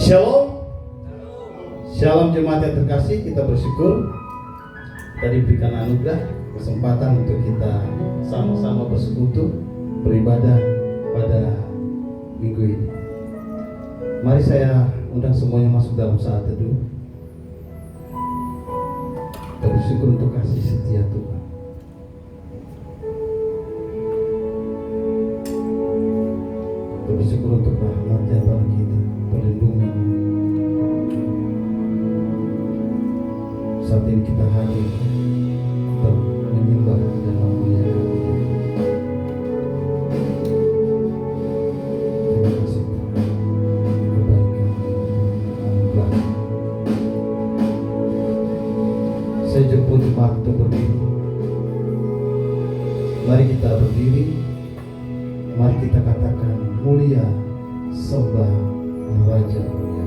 Shalom. Shalom jemaat yang terkasih, kita bersyukur kita diberikan anugerah kesempatan untuk kita sama-sama bersekutu beribadah pada minggu ini. Mari saya undang semuanya masuk dalam saat teduh. Kita bersyukur untuk kasih setia Tuhan. Kita bersyukur untuk rahmat-Nya pada kita, perlindungan. Saat ini kita hadir untuk menyembah dan memuliakan Dia. Terima kasih Tuhan, kebaikan, anugerah. Saya jemput jemaat untuk berdiri. Mari kita berdiri. Mari kita katakan mulia, sembah Raja mulia.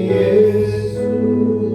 Yesus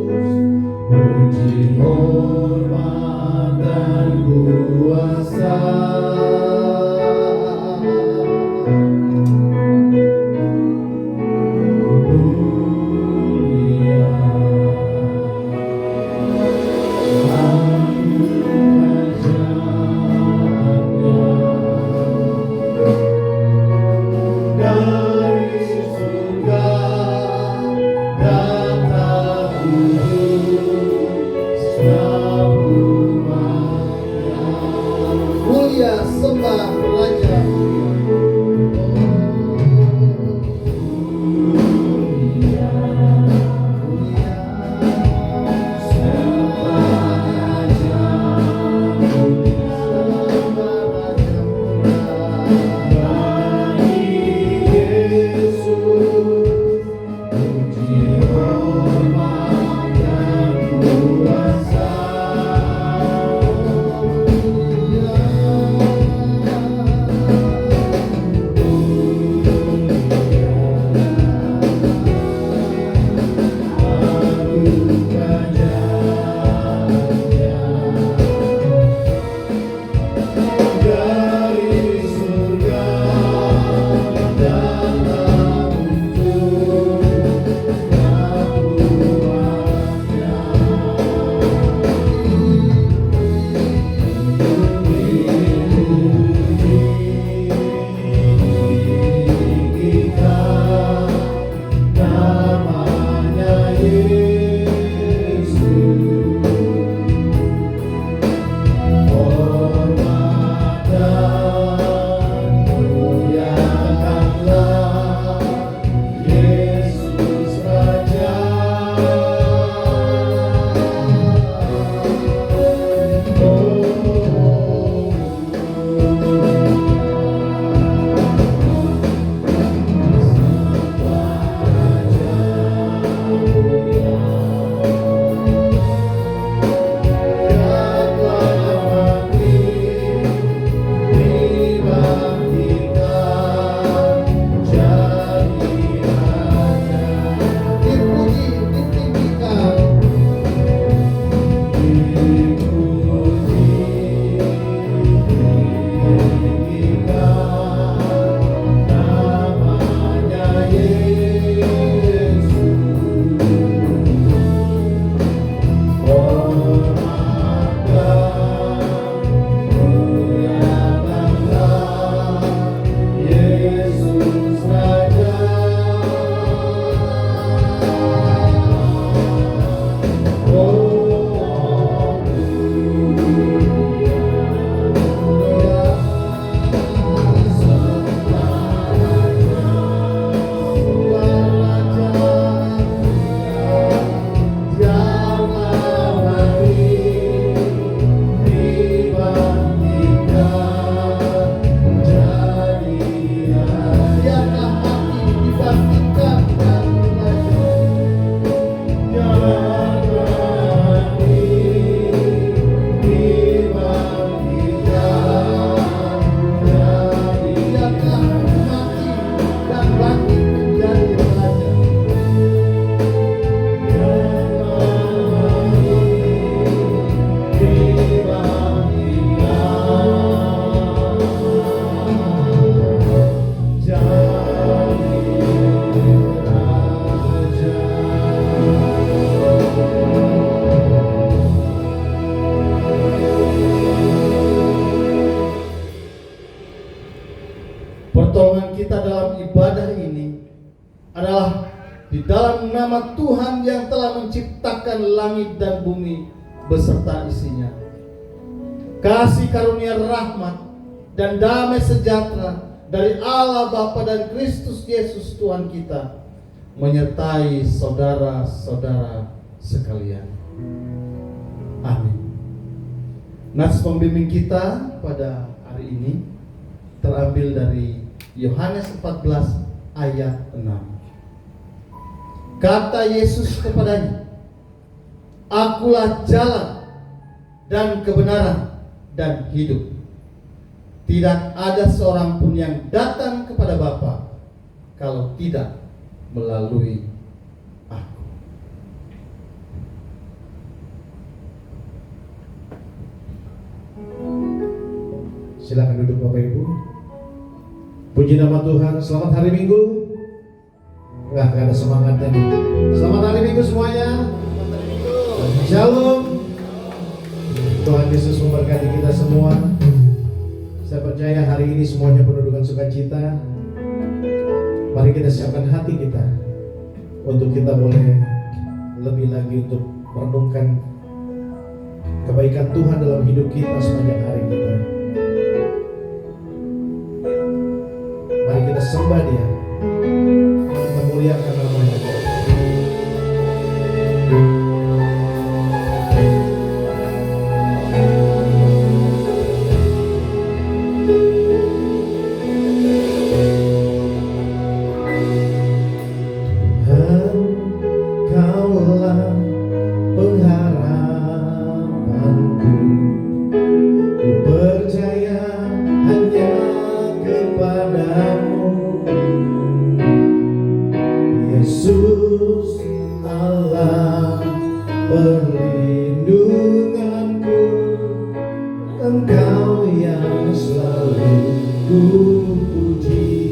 Pertolongan kita dalam ibadah ini adalah di dalam nama Tuhan yang telah menciptakan langit dan bumi beserta isinya. Kasih karunia rahmat dan damai sejahtera dari Allah Bapa dan Kristus Yesus Tuhan kita menyertai saudara-saudara sekalian. Amin. Nats pembimbing kita pada hari ini terambil dari Yohanes 14 ayat 6. Kata Yesus kepadanya, "Akulah jalan dan kebenaran dan hidup. Tidak ada seorang pun yang datang kepada Bapa kalau tidak melalui aku." Silakan duduk Bapak Ibu. Puji nama Tuhan. Selamat hari Minggu. Enggak ada semangatnya nih. Selamat hari Minggu semuanya. Shalom. Tuhan Yesus memberkati kita semua. Saya percaya hari ini semuanya penuh dengan sukacita. Mari kita siapkan hati kita untuk kita boleh lebih lagi untuk merenungkan kebaikan Tuhan dalam hidup kita sepanjang hari kita. Mari kita sembah Dia, kita muliakan nama-Nya. Engkau yang selalu ku puji.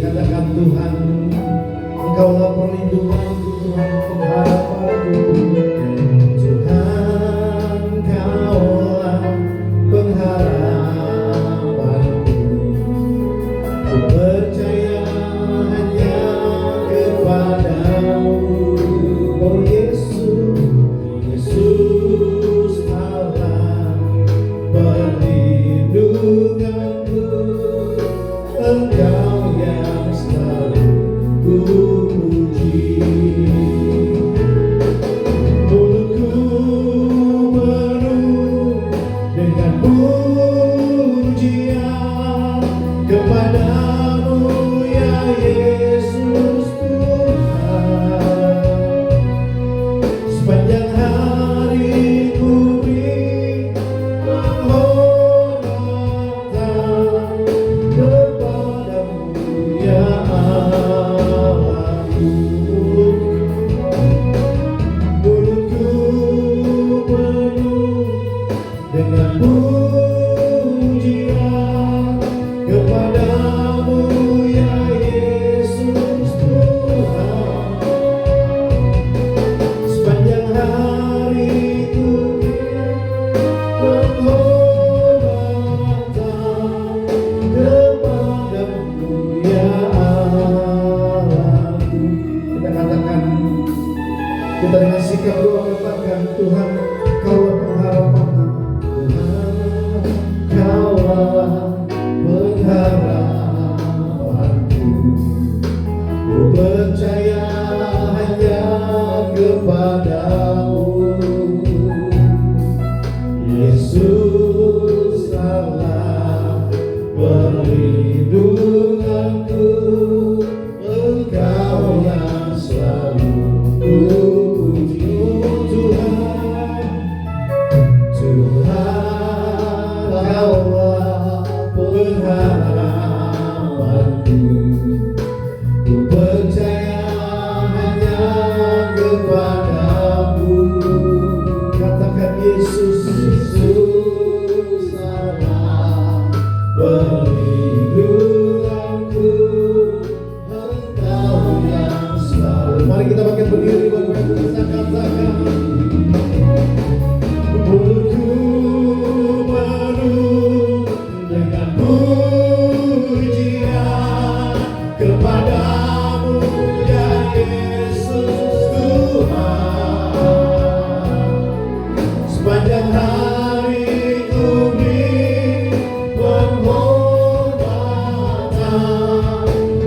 Tuhan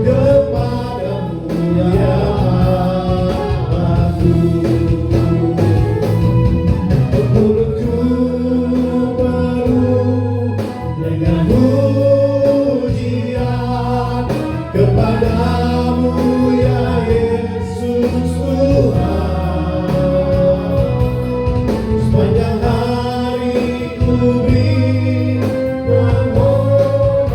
kepadamu ya Bapakku. Mulutku penuh dengan pujian kepadamu ya Yesus Tuhan. Sepanjang hari ku beri permohonan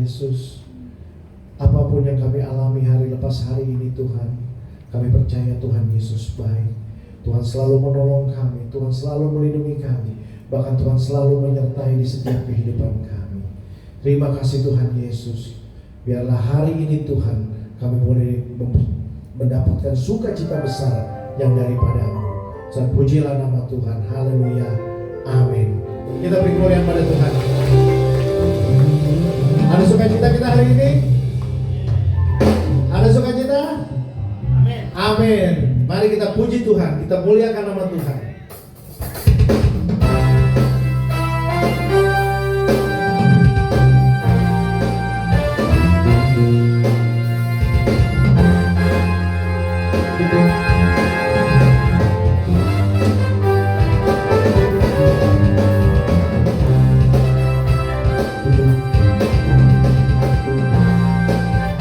Yesus, apapun yang kami alami hari lepas hari ini Tuhan, kami percaya Tuhan Yesus baik. Tuhan selalu menolong kami, Tuhan selalu melindungi kami, bahkan Tuhan selalu menyertai di setiap kehidupan kami. Terima kasih Tuhan Yesus. Biarlah hari ini Tuhan kami boleh mendapatkan sukacita besar yang daripada-Mu. Dan pujilah nama Tuhan. Haleluya. Amin. Kita beri kemuliaan pada Tuhan. Ada sukacita kita hari ini? Ada sukacita? Amin. Amin. Mari kita puji Tuhan, kita muliakan nama Tuhan.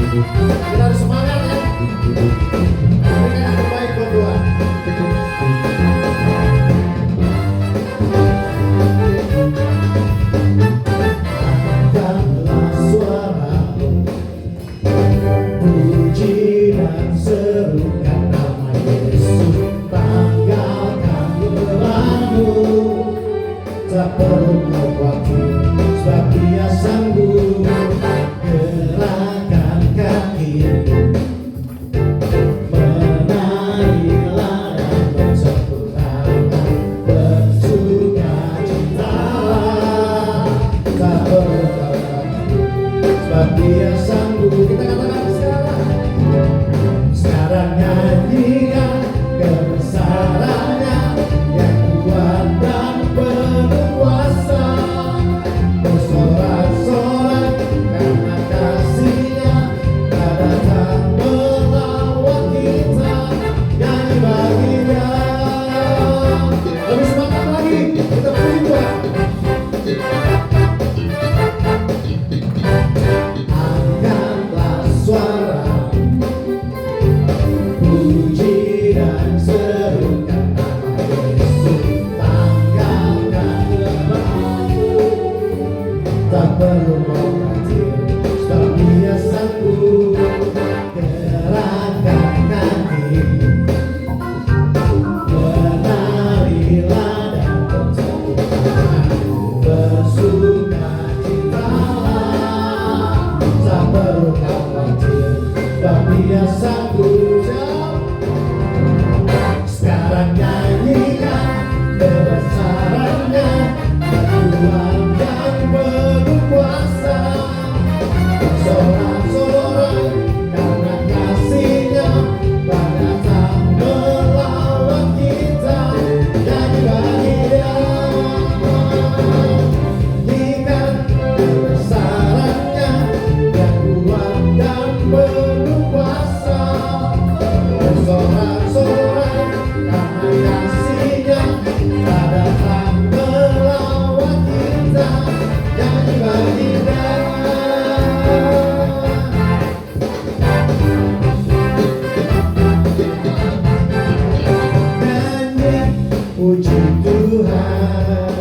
Kita harus semangat ya. Berikan yang terbaik buat Tuhan. Angkatlah suaramu, puji dan serukan nama Yesus. Tanggalkan gelapmu, tak perlu kau khawatir, sebab Dia sanggup. Gerakan kakimu, menarilah dan bertepuk tangan, bersukacitalah, tak perlu kau takut, sebab Dia sanggup. Kita katakan sekarang nyanyikan kebesarannya yang kuat dan penuh kuasa, bersorak-sorak karena kasih-Nya tak datang melawan kita. Nyanyi bagi Dia. Lebih semangat lagi, kita puji Tuhan. Angkatlah suara, puji dan serukan nama Yesus. Tanggalkan gelapmu, tak perlu khawatir, sebab Dia sanggup. Gerakan kakimu, menarilah dan bertepuk tangan, bersukacitalah, tak perlu khawatir, sebab Dia sanggup. Sekarang nyanyikan kebesarannya, Tuhan yang penuh kuasa, sorak-sorai karena kasih-Nya tak datang melawan kita. Nyanyi bagi Dia. Nyanyikan kebesarannya yang kuat dan penuh kuasa, bersorak-sorai karena kasih-Nya tak datang melawan kita. Nyanyi bagi Dia. Nyanyi puji Tuhan,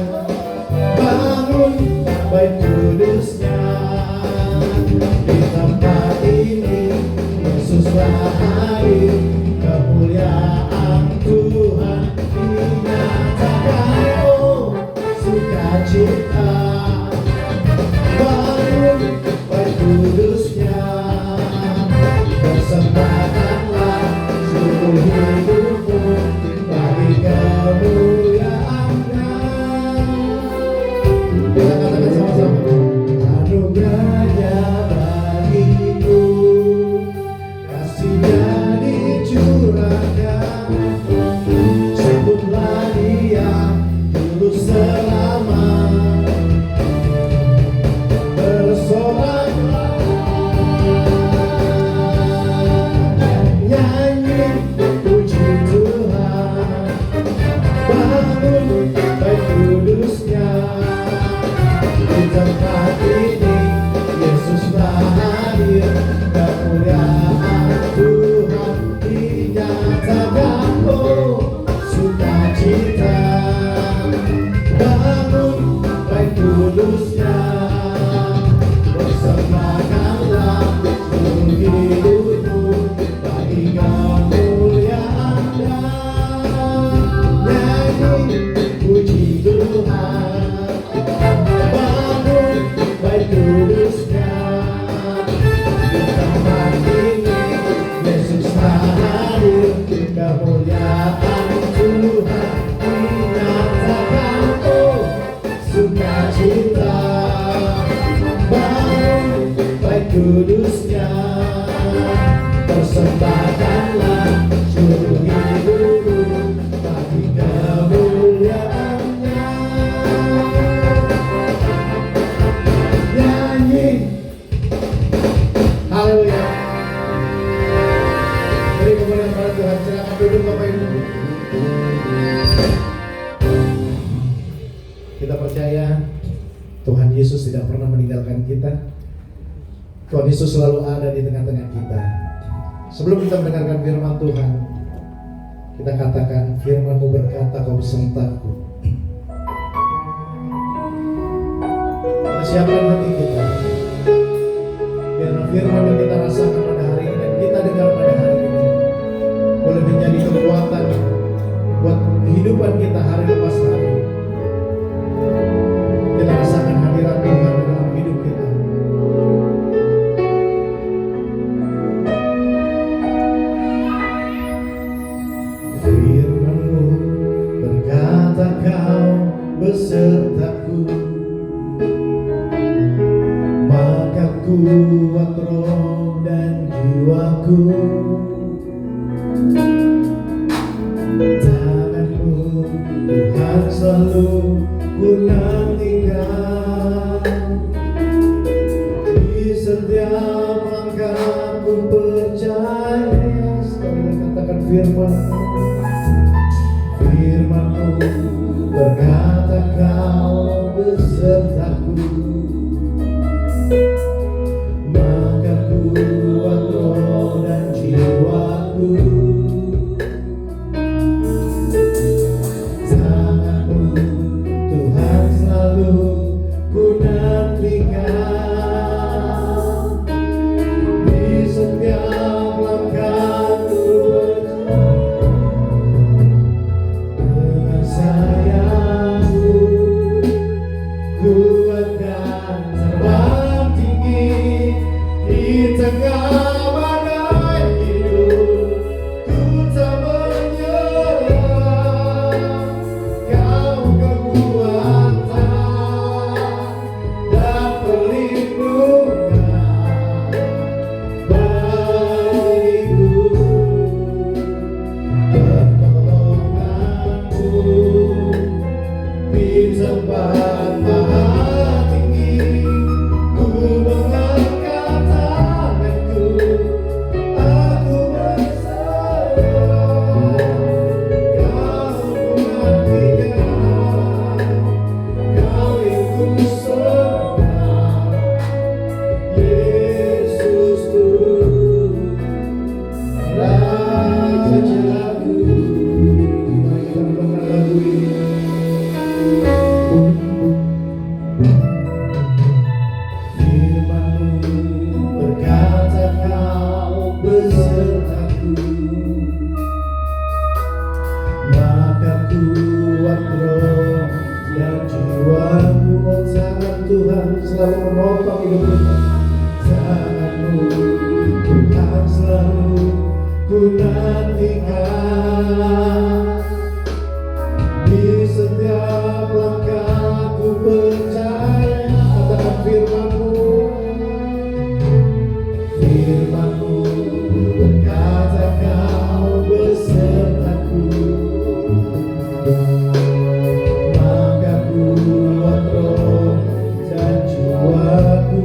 bangun baik kudus-Nya. Di tempat ini Yesuslah hadir, kemuliaan Tuhan dinyatakan. Oh, sukacita, bangun baik kudus-Nya. Persembahkanlah seluruh hidupmu bagi kemuliaan-Nya. Kita katakan sama-sama. Anugerah-Nya bagiku, kasih-Nya dicurahkan. Sebutlah Dia dulu selama persembahkanlah seluruh hidupku bagi kemuliaan-Nya. Nyanyi, haleluya. Beri kemuliaan pada Tuhan. Silakan duduk Bapak Ibu. Kita percaya Tuhan Yesus tidak pernah meninggalkan kita. Tuhan Yesus selalu ada di tengah-tengah kita. Sebelum kita mendengarkan firman Tuhan, kita katakan, firman-Mu berkata, Kau besertaku. Kita siapkan hati kita, biar firman yang kita rasakan pada hari ini dan kita dengar pada hari ini boleh menjadi kekuatan buat kehidupan kita hari lepas hari. Kita rasakan hadirat Tuhan dalam hidup kita. Firman-Mu berkata, Kau besertaku, maka kuat roh dan jiwaku. Tangan-Mu Tuhan selalu ku nantikan, di setiap langkah ku percaya. Sekali katakan firman-Mu. Firman-Mu berkata, Kau besertaku, maka kuat roh dan jiwaku. Tangan-Mu Tuhan selalu ku nantikan, di setiap langkahku dengan sayang-Mu ku akan terbang tinggi di tengah badai hidup. Ku tak menyerah, Kau kekuatan dan perlindungan bagiku. Pertolongan-Mu di tempat maha tinggi. Ku mengangkat tanganku, aku berserah. Kau menantikan, Kau ikut serta, Yesus Rajaku. Mari kita renungkan lagu ini. Firman-Mu berkata, Kau besertaku, maka kuat roh dan jiwaku. Tangan Tuhan selalu menopang hidup kita. Tangan-Mu Tuhan selalu ku nantikan, di setiap langkah ku percaya. Katakan firman-Mu. Firman-Mu berkata, Kau besertaku, maka kuat roh dan jiwaku.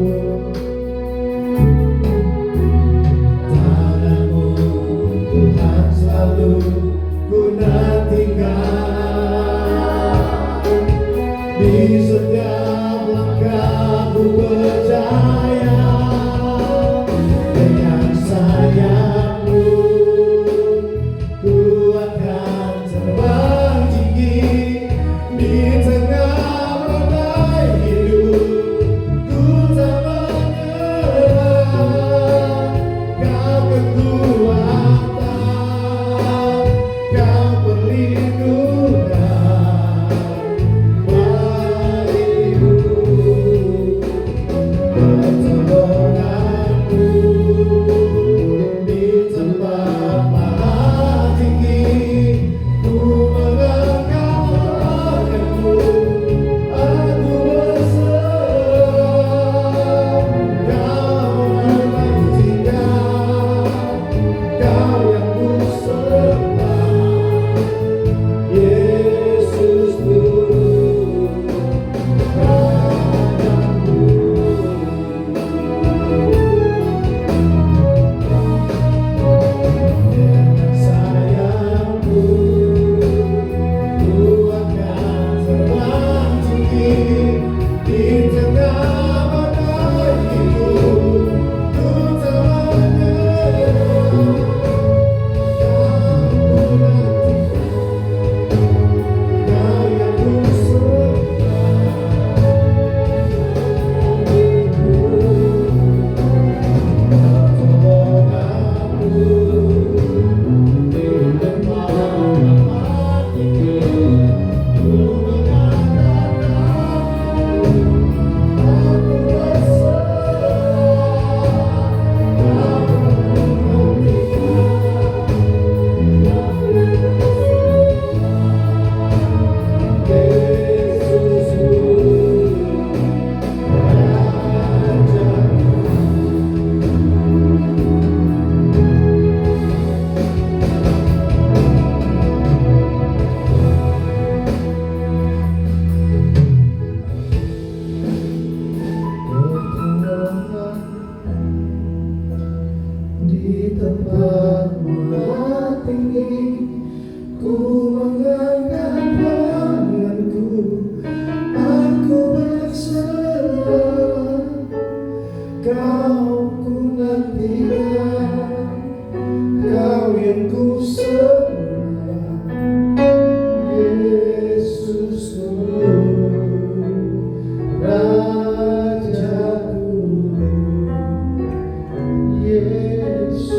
Tangan-Mu Tuhan selalu ku nantikan, di setiap langkah ku percaya. Dengan sayang-Mu ku akan terbang tinggi di tengah badai hidup. Ku tak menyerah, Kau kekuatan, Kau perlindungan bagiku. tempatmu yang tinggi, ku mengangkat tanganku, aku berserah, kau ku nantikan, kau yang ku sembah, Yesusku, Rajaku, Yesusku,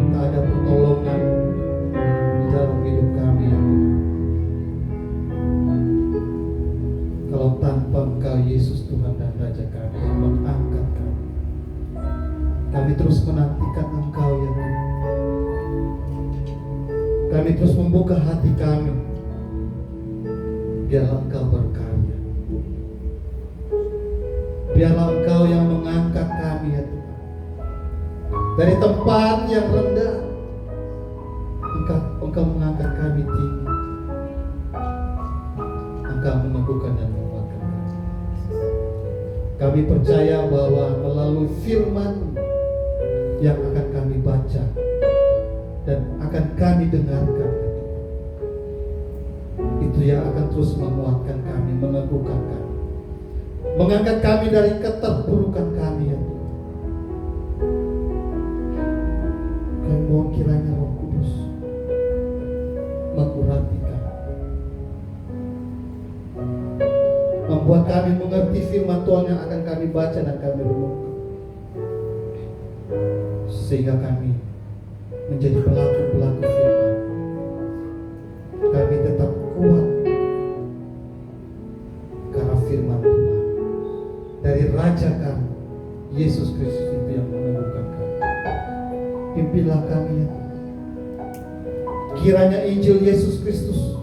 tak ada pertolongan di dalam hidup kami ya Tuhan. Kalau tanpa Engkau Yesus Tuhan dan Raja kami yang mengangkat kami terus menantikan Engkau ya Tuhan. Kami terus membuka hati kami, biarlah Engkau berkarya, biarlah Engkau yang mengangkat kami ya Tuhan. Dari tempat yang rendah, Engkau mengangkat kami tinggi. Engkau meneguhkan dan menguatkan kami. Kami percaya bahwa melalui firman yang akan kami baca dan akan kami dengarkan, itu yang akan terus menguatkan kami, meneguhkan kami, mengangkat kami dari keterpurukan kami ya Tuhan. Kami mohon kiranya Roh Kudus mengurapi kami, membuat kami mengerti firman Tuhan yang akan kami baca dan kami renungkan, sehingga kami menjadi pelaku-pelaku firman. Kami tetap kuat karena firman Tuhan dari Raja kami, Yesus Kristus itu yang meneguhkan kami. Pimpinlah kami ya Tuhan. Kiranya Injil Yesus Kristus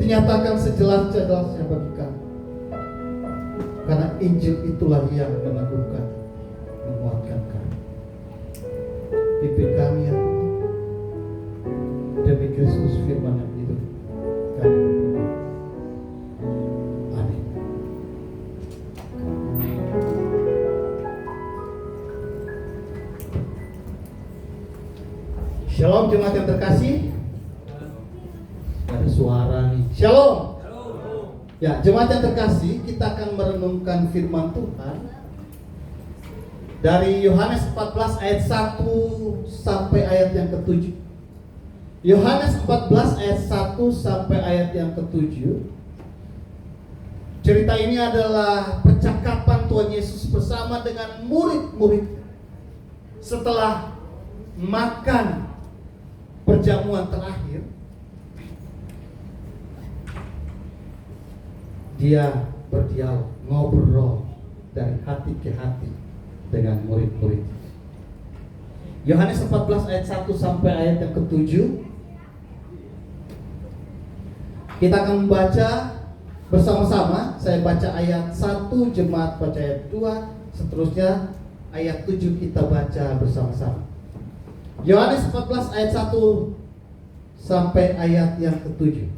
dinyatakan sejelas-jelasnya bagi kami, karena Injil itulah yang meneguhkan, menguatkan kami. Pimpin kami ya Tuhan. Demi Kristus firman yang hidup kami berdoa. Amin. Shalom jemaat yang terkasih. Ada suara nih. Shalom. Ya, jemaat yang terkasih, kita akan merenungkan firman Tuhan dari Yohanes 14 ayat 1 sampai ayat yang ke-7. Yohanes 14 ayat 1 sampai ayat yang ke-7. Cerita ini adalah percakapan Tuhan Yesus bersama dengan murid-murid setelah makan perjamuan terakhir. Dia berdialog, ngobrol dari hati ke hati dengan murid-murid. Yohanes 14 ayat 1 sampai ayat yang ke-7. Kita akan membaca bersama-sama. Saya baca ayat 1, jemaat baca ayat 2, seterusnya ayat 7 kita baca bersama-sama. Yohanes 14 ayat 1 sampai ayat yang ke-7.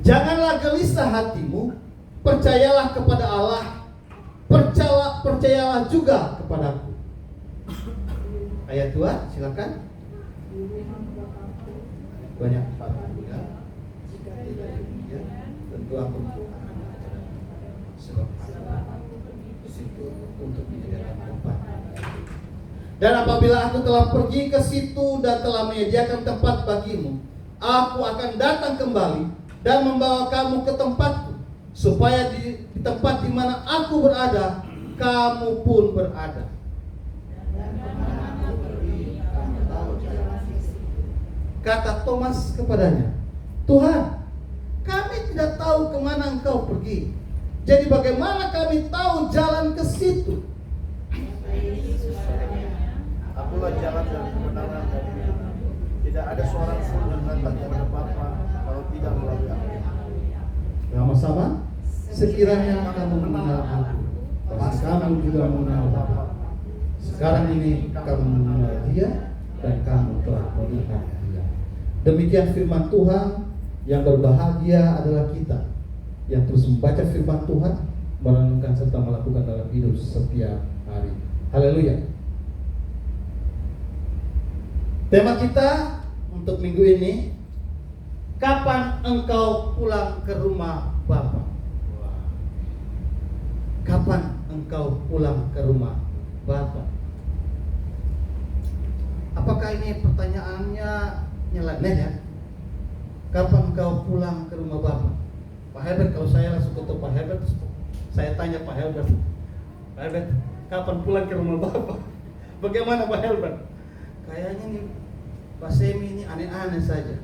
Janganlah gelisah hatimu, percayalah kepada Allah, percayalah juga kepadaku. Ayat 2, silakan. Banyak Pak ya. Tentu aku sebab di situ untuk menyediakan tempat. Dan apabila aku telah pergi ke situ dan telah menyediakan tempat bagimu, aku akan datang kembali dan membawa kamu ke tempatku, supaya di tempat di mana aku berada, kamu pun berada. Kata Thomas kepadanya, Tuhan, kami tidak tahu kemana Engkau pergi. Jadi bagaimana kami tahu jalan ke situ? Akulah jalan dan kebenaran dan hidup. Tidak ada seorang pun yang datang kepada Bapa kalau tidak melalui aku. Sama-sama. Sekiranya kamu mengenal aku, pasti kamu juga mengenal Bapa. Sekarang ini kamu mengenal Dia dan kamu telah melihat Dia. Demikian firman Tuhan. Yang berbahagia adalah kita yang terus membaca firman Tuhan, merenungkan serta melakukan dalam hidup setiap hari. Haleluya. Tema kita untuk minggu ini, kapan engkau pulang ke rumah Bapa? Kapan engkau pulang ke rumah Bapa? Apakah ini pertanyaannya nyeleneh ya? Kapan engkau pulang ke rumah Bapa? Pak Herbert, kalau saya langsung ketemu Pak Herbert, saya tanya Pak Herbert, Pak Herbert, kapan pulang ke rumah Bapa? Bagaimana Pak Herbert? Kayaknya nih Pak Semi ini aneh-aneh saja.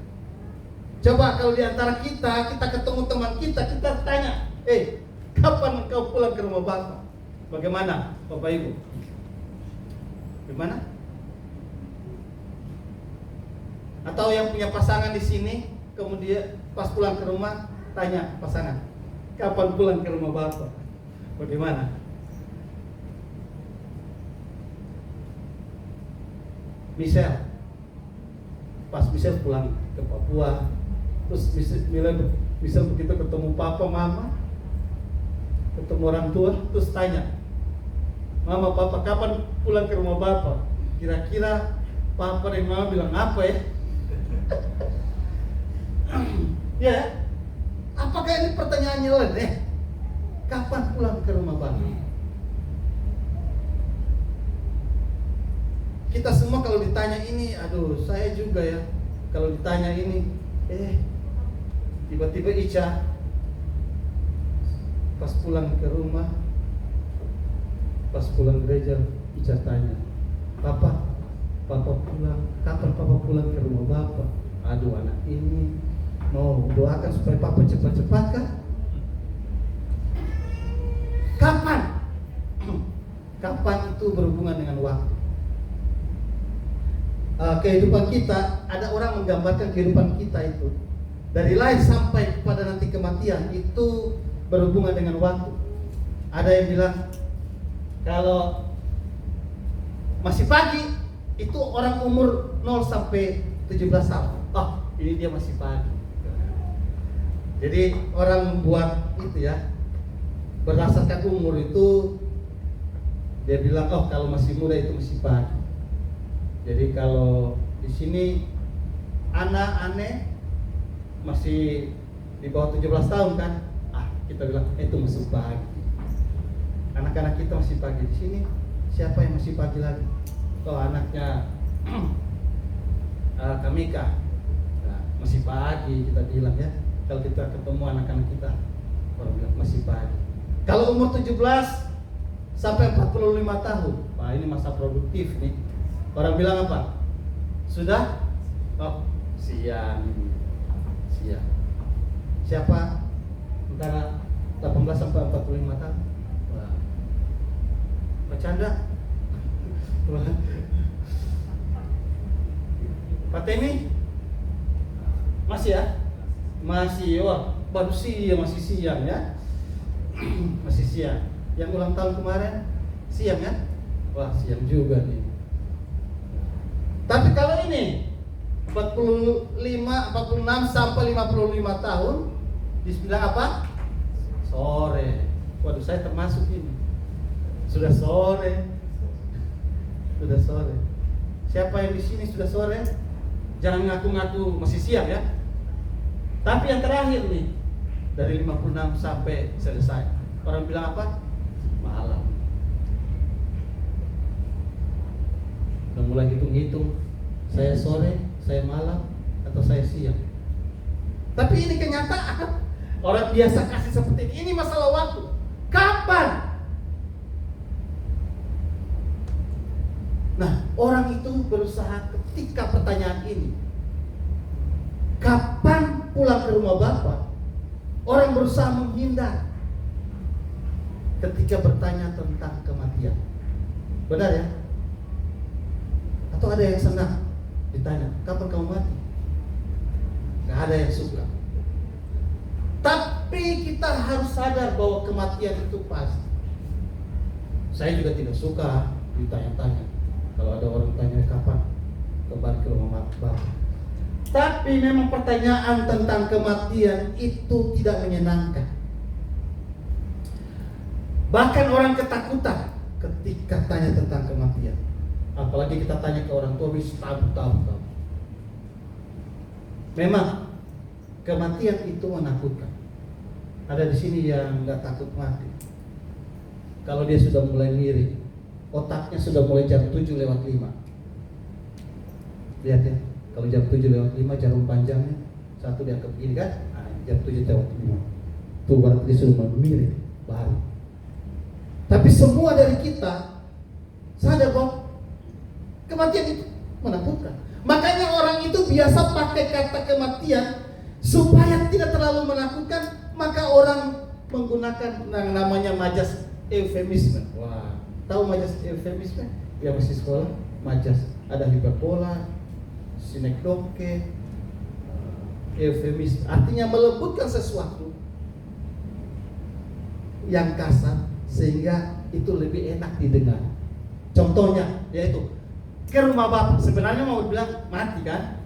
Coba kalau di antara kita ketemu teman kita tanya, kapan engkau pulang ke rumah Bapa? Bagaimana Bapak Ibu? Gimana? Atau yang punya pasangan di sini, kemudian pas pulang ke rumah tanya pasangan, kapan pulang ke rumah Bapak? Bagaimana? Michelle, pas Michelle pulang ke Papua, terus Michelle begitu ketemu Papa, Mama, ketemu orang tua, terus tanya, Mama, Papa, kapan pulang ke rumah Bapak? Kira-kira Papa dan Mama bilang apa ya? Ya, apakah ini pertanyaannya nyeleneh? Kapan pulang ke rumah Bapak? Kita semua kalau ditanya ini, aduh, saya juga ya. Kalau ditanya ini, tiba-tiba Ica pas pulang ke rumah, pas pulang gereja, Ica tanya, Papa pulang, kapan Papa pulang ke rumah Bapak? Aduh, anak ini mau doakan supaya Papa cepat-cepat kan? Kapan? Kapan itu berhubungan dengan waktu? Kehidupan kita, ada orang menggambarkan kehidupan kita itu dari lahir sampai pada nanti kematian itu berhubungan dengan waktu. Ada yang bilang kalau masih pagi itu orang umur 0 sampai 17 tahun. Oh, ini dia masih pagi. Jadi orang membuat itu ya, berdasarkan umur itu dia bilang, oh kalau masih muda itu masih pagi. Jadi kalau di sini anak-anak masih di bawah 17 tahun kan, kita bilang itu masih pagi. Anak-anak kita masih pagi. Di sini siapa yang masih pagi lagi? Oh, anaknya Kamika, masih pagi kita bilang ya. Kalau kita ketemu anak-anak kita, orang bilang masih pagi. Kalau umur 17 sampai 45 tahun, wah ini masa produktif nih. Orang bilang apa? Sudah? Oh, siang. Siapa? Antara 18 sampai 45 tahun. Wah. Bercanda. Pak Temi? Masih ya? Masih, wah baru masih siang ya. Masih siang. Yang ulang tahun kemarin siang ya? Wah siang juga nih. Tapi kalau ini 45, 46 sampai 55 tahun dibilang apa? Sore. Waduh, saya termasuk ini. Sudah sore. Siapa yang di sini sudah sore? Jangan ngaku-ngaku masih siang ya. Tapi yang terakhir nih, dari 56 sampai selesai, orang bilang apa? Malam. Udah mulai hitung-hitung, saya sore, saya malam, atau saya siang. Tapi ini kenyataan. Orang biasa kasih seperti ini masalah waktu. Kapan? Nah, orang itu berusaha ketika pertanyaan ini, kapan pulang ke rumah Bapak? Orang berusaha menghindar ketika bertanya tentang kematian. Benar ya? Atau ada yang senang ditanya, kapan kamu mati? Gak ada yang suka. Tapi kita harus sadar bahwa kematian itu pasti. Saya juga tidak suka ditanya-tanya. Kalau ada orang tanya kapan kembali ke rumah Bapak. Tapi memang pertanyaan tentang kematian itu tidak menyenangkan. Bahkan orang ketakutan ketika tanya tentang kematian. Apalagi kita tanya ke orang tua, wis tabu. Memang kematian itu menakutkan. Ada di sini yang nggak takut mati. Kalau dia sudah mulai lirik, otaknya sudah mulai jam 7:05. Lihat ya, kalau jam 7:05 jarum panjangnya satu dianggap ini kan, jam 7:05. Tuh berarti dia sudah memirik baru. Tapi semua dari kita sadar bahwa kematian itu menakutkan. Makanya orang itu biasa pakai kata kematian supaya tidak terlalu menakutkan, maka orang menggunakan yang namanya majas eufemisme. Wah, tahu majas eufemisme? Ya masih sekolah, majas. Ada hiperbola, sinekdoke, eufemisme. Artinya melembutkan sesuatu yang kasar sehingga itu lebih enak didengar. Contohnya yaitu ke rumah Bapak, sebenarnya mau bilang mati kan?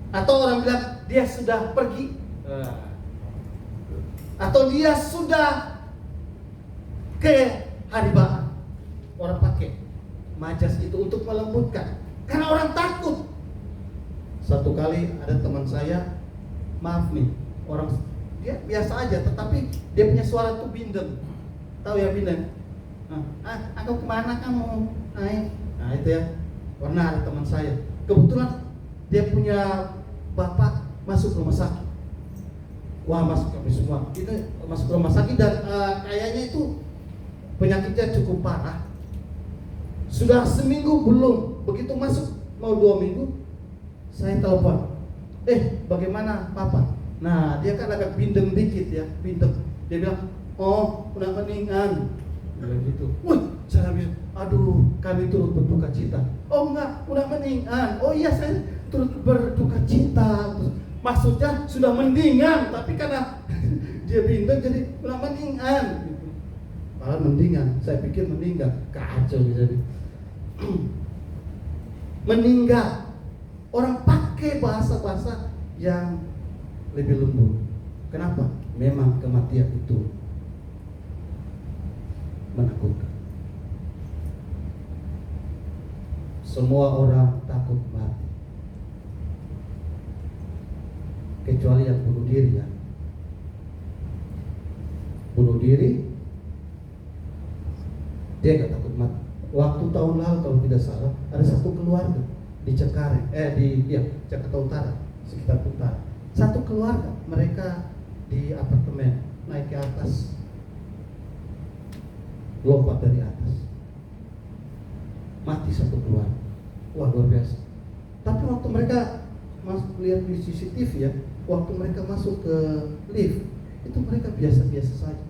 Atau orang bilang dia sudah pergi, atau dia sudah ke hari Bapak. Orang pakai majas itu untuk melembutkan, karena orang takut. Satu kali ada teman saya, maaf nih, orang dia biasa aja, tetapi dia punya suara tuh bindeng. Tahu ya bindeng? Aku kemana kamu? Nah itu ya. Pernah ada teman saya, kebetulan dia punya bapak masuk rumah sakit. Wah, masuk kami semua. Itu masuk rumah sakit dan kayaknya itu penyakitnya cukup parah. Sudah seminggu belum, begitu masuk mau 2 minggu, saya telepon. Bagaimana papa? Nah, dia kan agak bindeng dikit ya, bindeng. Dia bilang, oh udah meninggal. Bilang gitu. Saya bilang, aduh, kami turut berduka cita. Oh enggak, udah meninggal. Oh iya, saya turut berduka cita. Maksudnya sudah mendingan, tapi karena dia bindeng jadi udah meninggal. Malah mendingan, saya pikir meninggal. Kacau bisa. Meninggal. Orang pakai bahasa-bahasa yang lebih lembut. Kenapa? Memang kematian itu menakutkan. Semua orang takut mati, kecuali yang bunuh diri ya. Bunuh diri, dia gak takut mati. Waktu tahun lalu kalau tidak salah, ada satu keluarga di Cengkareng, Jakarta Utara, sekitar Utara. Satu keluarga, mereka di apartemen, naik ke atas, lompat dari atas, mati satu keluarga. Wah, luar biasa. Tapi waktu mereka masuk, lihat di CCTV ya, waktu mereka masuk ke lift, itu mereka biasa-biasa saja.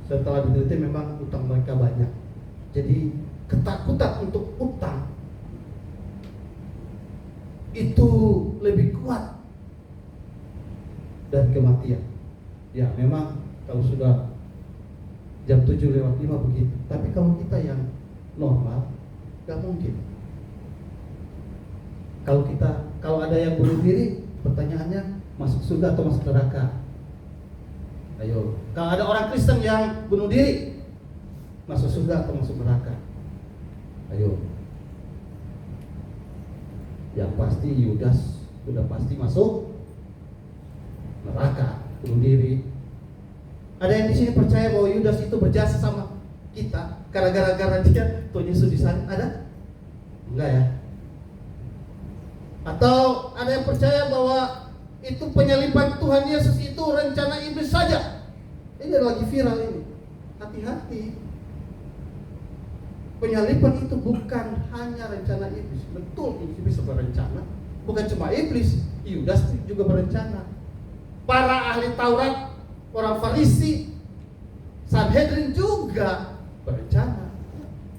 Setelah diteliti memang utang mereka banyak. Jadi ketakutan untuk utang itu lebih kuat dari kematian. Ya memang kalau sudah jam 7:05 begitu. Tapi kalau kita yang normal, gak mungkin. Kalau ada yang bunuh diri, pertanyaannya masuk surga atau masuk neraka? Ayo. Kalau ada orang Kristen yang bunuh diri, masuk surga atau masuk neraka? Ayo. Yang pasti Yudas sudah pasti masuk neraka, bunuh diri. Ada yang di sini percaya bahwa Yudas itu berjasa sama kita karena gara-gara dia Tuhan Yesus disalib? Ada? Enggak ya? Atau ada yang percaya bahwa itu penyaliban Tuhan Yesus itu rencana iblis saja? Ini lagi viral ini. Hati-hati. Penyaliban itu bukan hanya rencana iblis. Betul, iblis berencana. Bukan cuma iblis, Yudas juga berencana. Para ahli Taurat, orang Farisi, Sanhedrin juga berencana.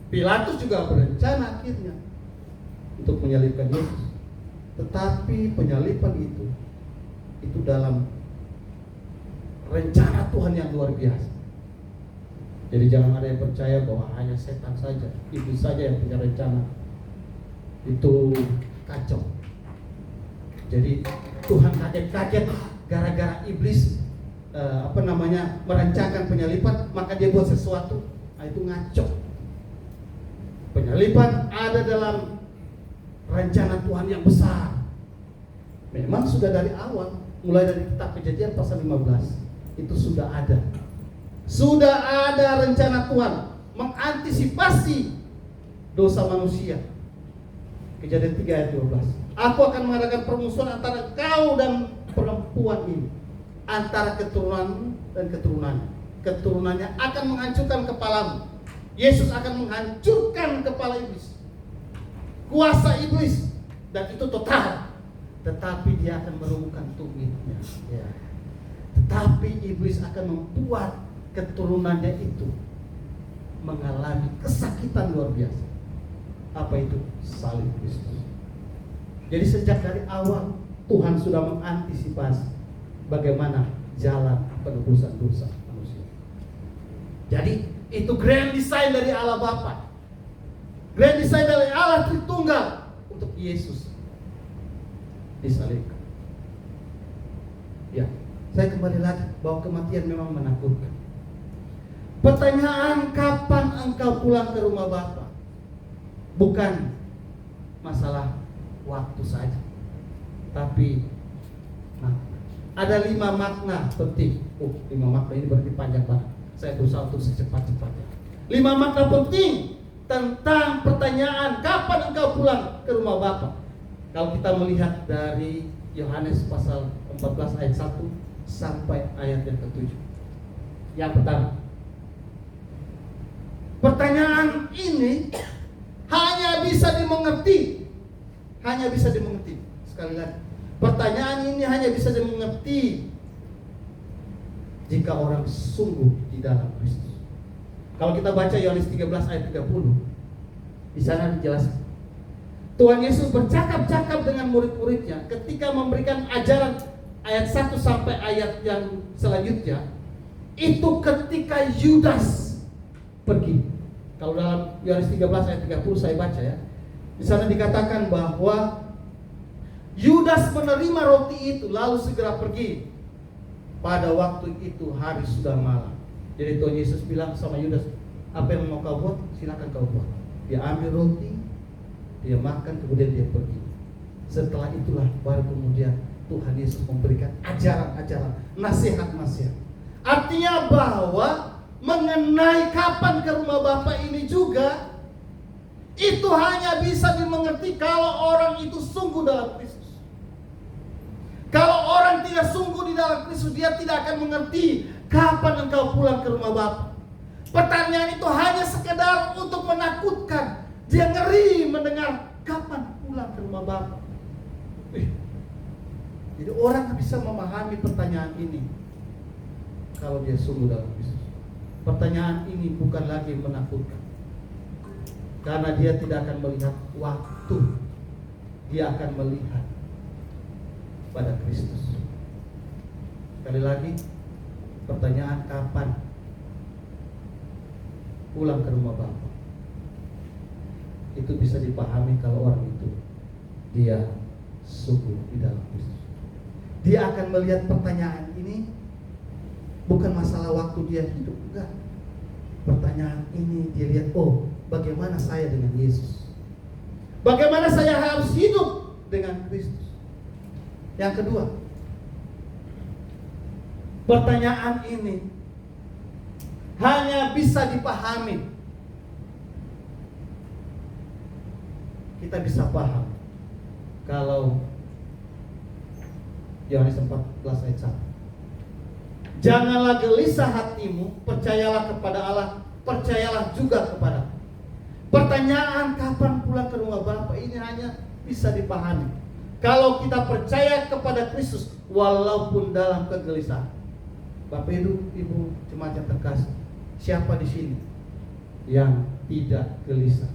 Pilatus juga berencana akhirnya untuk menyalibkan Yesus. Tetapi penyaliban itu itu dalam rencana Tuhan yang luar biasa. Jadi jangan ada yang percaya bahwa hanya setan saja, iblis saja yang punya rencana. Itu kacau. Jadi Tuhan kaget-kaget gara-gara iblis merancangkan penyalipan, maka dia buat sesuatu. Nah, itu ngaco. Penyalipan ada dalam rencana Tuhan yang besar. Memang sudah dari awal, mulai dari kitab Kejadian pasal 15, itu sudah ada. Sudah ada rencana Tuhan mengantisipasi dosa manusia. Kejadian 3 ayat 12. Aku akan mengadakan permusuhan antara kau dan perempuan ini, antara keturunan dan keturunannya. Keturunannya akan menghancurkan kepalamu. Yesus akan menghancurkan kepala iblis, kuasa iblis, dan itu total. Tetapi dia akan merumbuhkan tumitnya. Ya. Tetapi iblis akan membuat keturunannya itu mengalami kesakitan luar biasa. Apa itu? Salib Kristus. Jadi sejak dari awal Tuhan sudah mengantisipasi bagaimana jalan penebusan dosa manusia. Jadi itu grand design dari Allah Bapa, grand design dari Allah Tritunggal untuk Yesus disalibkan. Ya, saya kembali lagi bahwa kematian memang menakutkan. Pertanyaan kapan engkau pulang ke rumah Bapa bukan masalah waktu saja, tapi ada 5 makna penting. 5 makna ini berarti panjang banget. Saya berusaha untuk secepat-cepatnya. 5 makna penting tentang pertanyaan kapan engkau pulang ke rumah Bapa. Kalau kita melihat dari Yohanes pasal 14 ayat 1 sampai ayat yang ke-7. Yang pertama, pertanyaan ini hanya bisa dimengerti. Hanya bisa dimengerti. Sekali lagi, pertanyaan ini hanya bisa dimengerti jika orang sungguh di dalam Kristus. Kalau kita baca Yohanes 13 ayat 30, di sana dijelaskan Tuhan Yesus bercakap-cakap dengan murid-muridnya ketika memberikan ajaran ayat 1 sampai ayat yang selanjutnya. Itu ketika Yudas pergi. Kalau dalam Yohanes 13 ayat 30 saya baca ya. Di sana dikatakan bahwa Yudas menerima roti itu lalu segera pergi. Pada waktu itu hari sudah malam. Jadi Tuhan Yesus bilang sama Yudas, apa yang mau kau buat? Silakan kau buat. Dia ambil roti, dia makan, kemudian dia pergi. Setelah itulah baru kemudian Tuhan Yesus memberikan ajaran-ajaran, nasihat-nasihat. Artinya bahwa mengenai kapan ke rumah Bapa ini juga itu hanya bisa dimengerti kalau orang itu sungguh dalam Kristus. Kalau orang tidak sungguh di dalam Kristus, dia tidak akan mengerti kapan engkau pulang ke rumah Bapa. Pertanyaan itu hanya sekedar untuk menakutkan. Dia ngeri mendengar kapan pulang ke rumah Bapa. Jadi orang bisa memahami pertanyaan ini kalau dia sungguh dalam Kristus. Pertanyaan ini bukan lagi menakutkan, karena dia tidak akan melihat waktu, dia akan melihat pada Kristus. Sekali lagi, pertanyaan kapan pulang ke rumah Bapa itu bisa dipahami kalau orang itu dia sungguh di dalam Kristus. Dia akan melihat pertanyaan ini bukan masalah waktu dia hidup, enggak. Pertanyaan ini dia lihat, oh, bagaimana saya dengan Yesus? Bagaimana saya harus hidup dengan Kristus? Yang kedua, pertanyaan ini hanya bisa dipahami. Kita bisa paham kalau Yohanes 14 ayat 1. Janganlah gelisah hatimu, percayalah kepada Allah, percayalah juga kepada. Pertanyaan kapan pulang ke rumah Bapa ini hanya bisa dipahami kalau kita percaya kepada Kristus walaupun dalam kegelisahan. Bapak Ibu jemaat yang terkasih, siapa di sini yang tidak gelisah?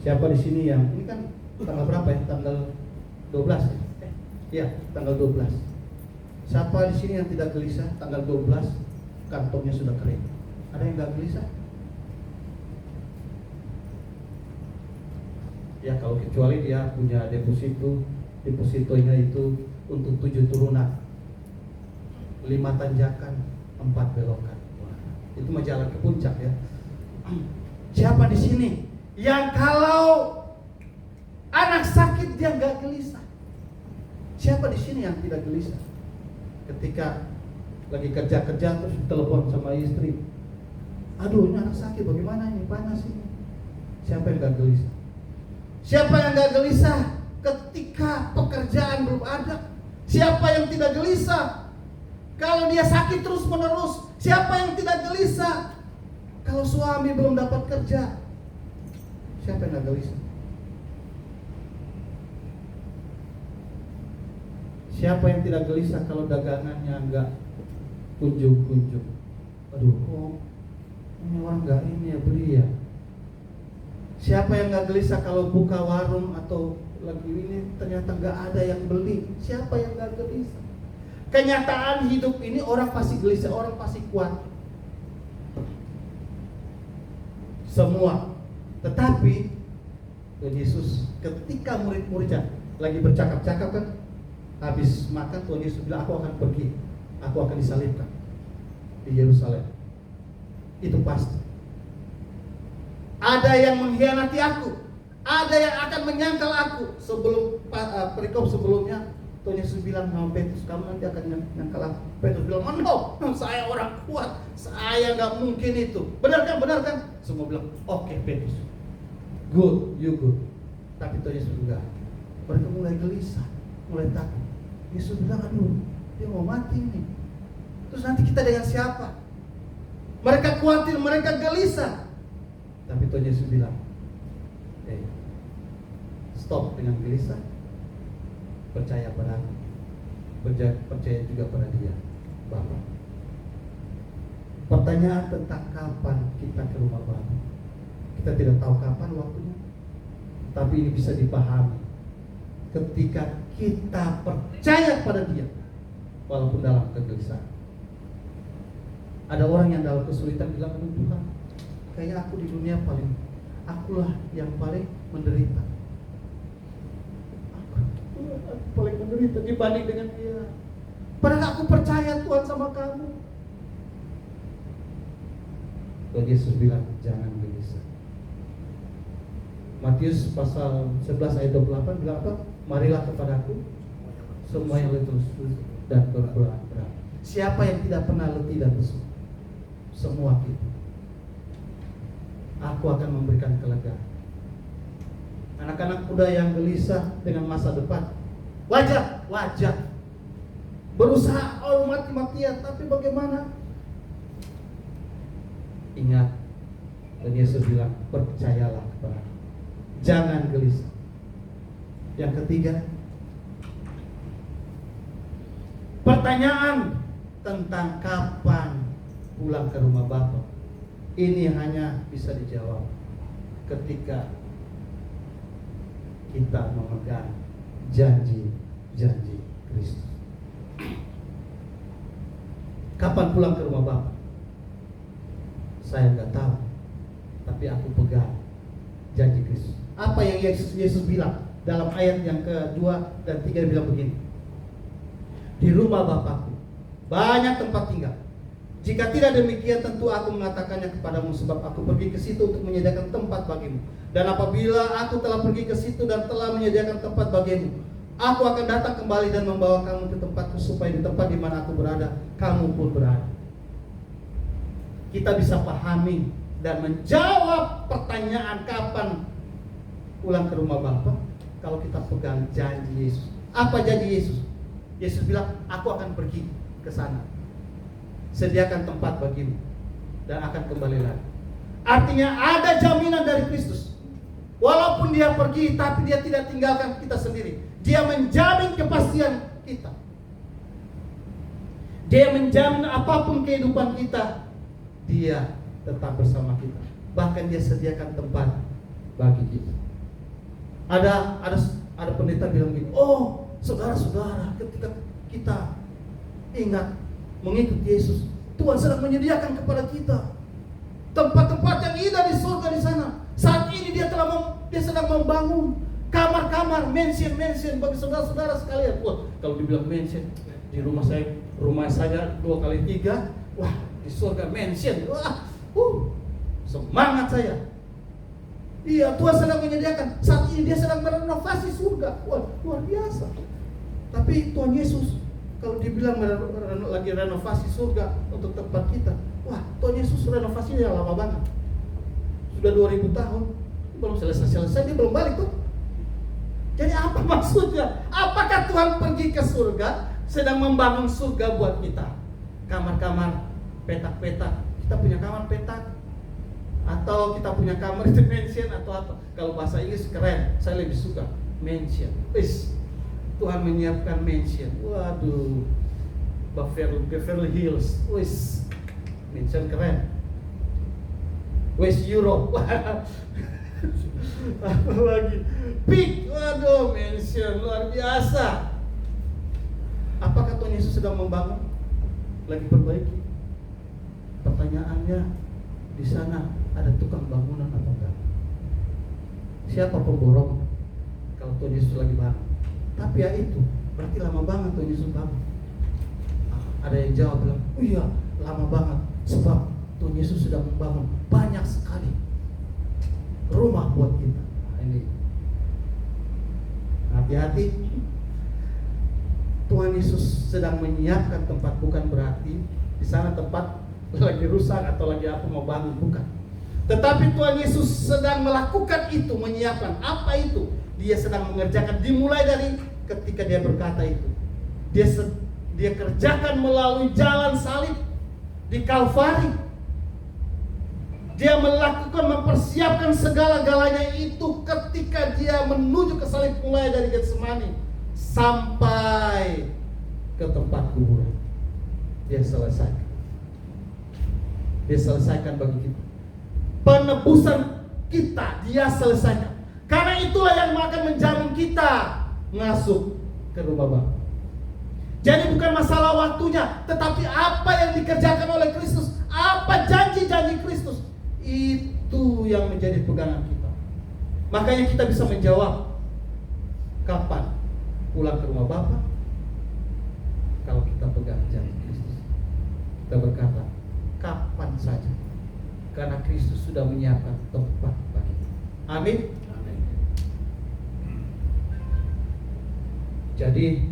Siapa di sini yang ini kan tanggal berapa ya? Tanggal 12 ya? Iya, tanggal 12. Siapa di sini yang tidak gelisah? Tanggal 12 kantongnya sudah kering. Ada yang nggak gelisah? Ya kalau kecuali dia punya depositonya itu untuk 7 turunan, 5 tanjakan, 4 belokan. Wah, itu mah jalan ke puncak ya. Siapa di sini yang kalau anak sakit dia nggak gelisah? Siapa di sini yang tidak gelisah? Ketika lagi kerja-kerja terus telepon sama istri, aduh ini anak sakit, bagaimana ini, panas ini. Siapa yang nggak gelisah? Siapa yang nggak gelisah ketika pekerjaan belum ada? Siapa yang tidak gelisah kalau dia sakit terus menerus? Siapa yang tidak gelisah kalau suami belum dapat kerja? Siapa yang nggak gelisah? Siapa yang tidak gelisah kalau dagangannya nggak kunjung-kunjung? Aduh, kok ini orang nggak ini ya beli ya? Siapa yang nggak gelisah kalau buka warung atau lagi ini ternyata nggak ada yang beli? Siapa yang nggak gelisah? Kenyataan hidup ini orang pasti gelisah, orang pasti kuat. Semua. Tetapi Tuhan Yesus ketika murid-muridnya lagi bercakap-cakap kan, habis makan Tuhan Yesus bilang, aku akan pergi, aku akan disalibkan di Yerusalem. Itu pasti. Ada yang mengkhianati aku, ada yang akan menyangkal aku. Sebelum perikop sebelumnya Tuhan Yesus bilang sama Petrus, kamu nanti akan menyangkal aku. Petrus bilang, no, saya orang kuat, saya nggak mungkin itu. Benar kan, benar kan? Semua bilang, oke, Petrus, good, you good. Tapi Tuhan Yesus enggak. Mereka mulai gelisah, mulai takut. Yesus bilang, aduh, dia mau mati nih. Terus nanti kita dengan siapa? Mereka khawatir, mereka gelisah. Tapi Tuhan Yesus bilang, stop dengan gelisah, percaya pada aku, percaya juga pada Dia, Bapa. Pertanyaan tentang kapan kita ke rumah Bapa, kita tidak tahu kapan waktunya, tapi ini bisa dipahami ketika kita percaya pada Dia, walaupun dalam kegelisahan. Ada orang yang dalam kesulitan bilang, aduh Tuhan, kayak aku di dunia akulah yang paling menderita. Aku paling menderita dibanding dengan dia. Padahal aku percaya Tuhan sama kamu. Tuhan Yesus bilang, jangan gelisah. Matius pasal 11 ayat 28 bilang apa? Marilah kepadaku semua yang letih dan berberat. Siapa yang tidak pernah letih dan lesu? Semua kita. Aku akan memberikan kelegaan. Anak-anak muda yang gelisah dengan masa depan, wajar. Berusaha mati-matian, tapi bagaimana? Ingat, dan Yesus bilang, percayalah kepada aku. Jangan gelisah. Yang ketiga, pertanyaan tentang kapan pulang ke rumah Bapa. Ini hanya bisa dijawab ketika kita memegang janji-janji Kristus. Kapan pulang ke rumah Bapa? Saya nggak tahu, tapi aku pegang janji Kristus. Apa yang Yesus bilang dalam ayat yang kedua dan tiga, dia bilang begini, di rumah Bapakku banyak tempat tinggal. Jika tidak demikian, tentu aku mengatakannya kepadamu, sebab aku pergi ke situ untuk menyediakan tempat bagimu. Dan apabila aku telah pergi ke situ dan telah menyediakan tempat bagimu, aku akan datang kembali dan membawa kamu ke tempatku, supaya di tempat di mana aku berada, kamu pun berada. Kita bisa pahami dan menjawab pertanyaan kapan pulang ke rumah Bapa kalau kita pegang janji Yesus. Apa janji Yesus? Yesus bilang, aku akan pergi ke sana, sediakan tempat bagimu, dan akan kembali lagi. Artinya ada jaminan dari Kristus. Walaupun dia pergi, tapi dia tidak tinggalkan kita sendiri. Dia menjamin kepastian kita. Dia menjamin apapun kehidupan kita, dia tetap bersama kita. Bahkan dia sediakan tempat bagi kita. Ada pendeta bilang gini, oh saudara-saudara, ketika kita ingat mengikut Yesus, Tuhan sedang menyediakan kepada kita tempat-tempat yang indah di surga di sana. Saat ini dia sedang membangun kamar-kamar, mansion bagi saudara-saudara sekalian. Wah, kalau dibilang mansion di rumah saja 2x3, wah di surga mansion, wah, semangat saya. Iya, Tuhan sedang menyediakan. Saat ini dia sedang merenovasi surga. Wah, luar biasa. Tapi Tuhan Yesus kalau dibilang lagi renovasi surga untuk tempat kita, wah, Tuhan Yesus renovasinya lama banget. Sudah 2000 tahun, belum selesai, dia belum balik tuh. Jadi apa maksudnya? Apakah Tuhan pergi ke surga, sedang membangun surga buat kita? Kamar-kamar, petak-petak. Kita punya kamar petak, atau kita punya kamar di mansion atau apa? Kalau bahasa Inggris keren, saya lebih suka mansion. Tuhan menyiapkan mansion. Waduh, Beverly Hills. Mansion keren. West Europe. Apa lagi? Peak. Waduh, mansion luar biasa. Apakah Tuhan Yesus sedang membangun? Lagi perbaiki? Pertanyaannya, di sana ada tukang bangunan apa enggak? Siapa pemborong kalau Tuhan Yesus lagi bangun? Tapi ya itu, berarti lama banget Tuhan Yesus bangun. Ada yang jawab bilang, oh iya lama banget, sebab Tuhan Yesus sedang membangun banyak sekali rumah buat kita. Ini hati-hati. Tuhan Yesus sedang menyiapkan tempat, bukan berarti di sana tempat lagi rusak atau lagi apa mau bangun, bukan. Tetapi Tuhan Yesus sedang melakukan itu, menyiapkan. Apa itu? Dia sedang mengerjakan, dimulai dari ketika dia berkata itu. Dia kerjakan melalui jalan salib di Kalvari. Dia melakukan, mempersiapkan segala-galanya itu ketika dia menuju ke salib, mulai dari Getsemani sampai ke tempat kuburan. Dia selesaikan. Dia selesaikan bagi kita. Penebusan kita dia selesaikan. Karena itulah yang akan menjamin kita masuk ke rumah Bapa. Jadi bukan masalah waktunya, tetapi apa yang dikerjakan oleh Kristus, apa janji-janji Kristus, itu yang menjadi pegangan kita. Makanya kita bisa menjawab, kapan pulang ke rumah Bapa? Kalau kita pegang janji Kristus, kita berkata, kapan saja, karena Kristus sudah menyiapkan tempat bagi kita. Amin. Jadi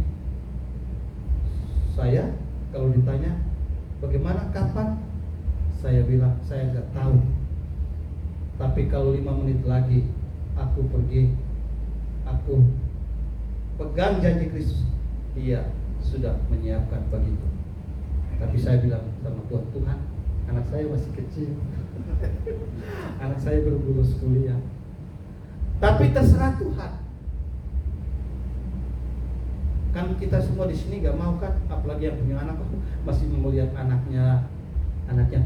saya kalau ditanya bagaimana kapan, saya bilang saya nggak tahu. Tapi kalau 5 menit lagi aku pergi, aku pegang janji Kristus, Dia sudah menyiapkan bagiku. Tapi saya bilang sama Tuhan, Tuhan, anak saya masih kecil, anak saya baru lulus kuliah. Tapi terserah Tuhan. Kan kita semua di sini gak mau kan, apalagi yang punya anak masih melihat anaknya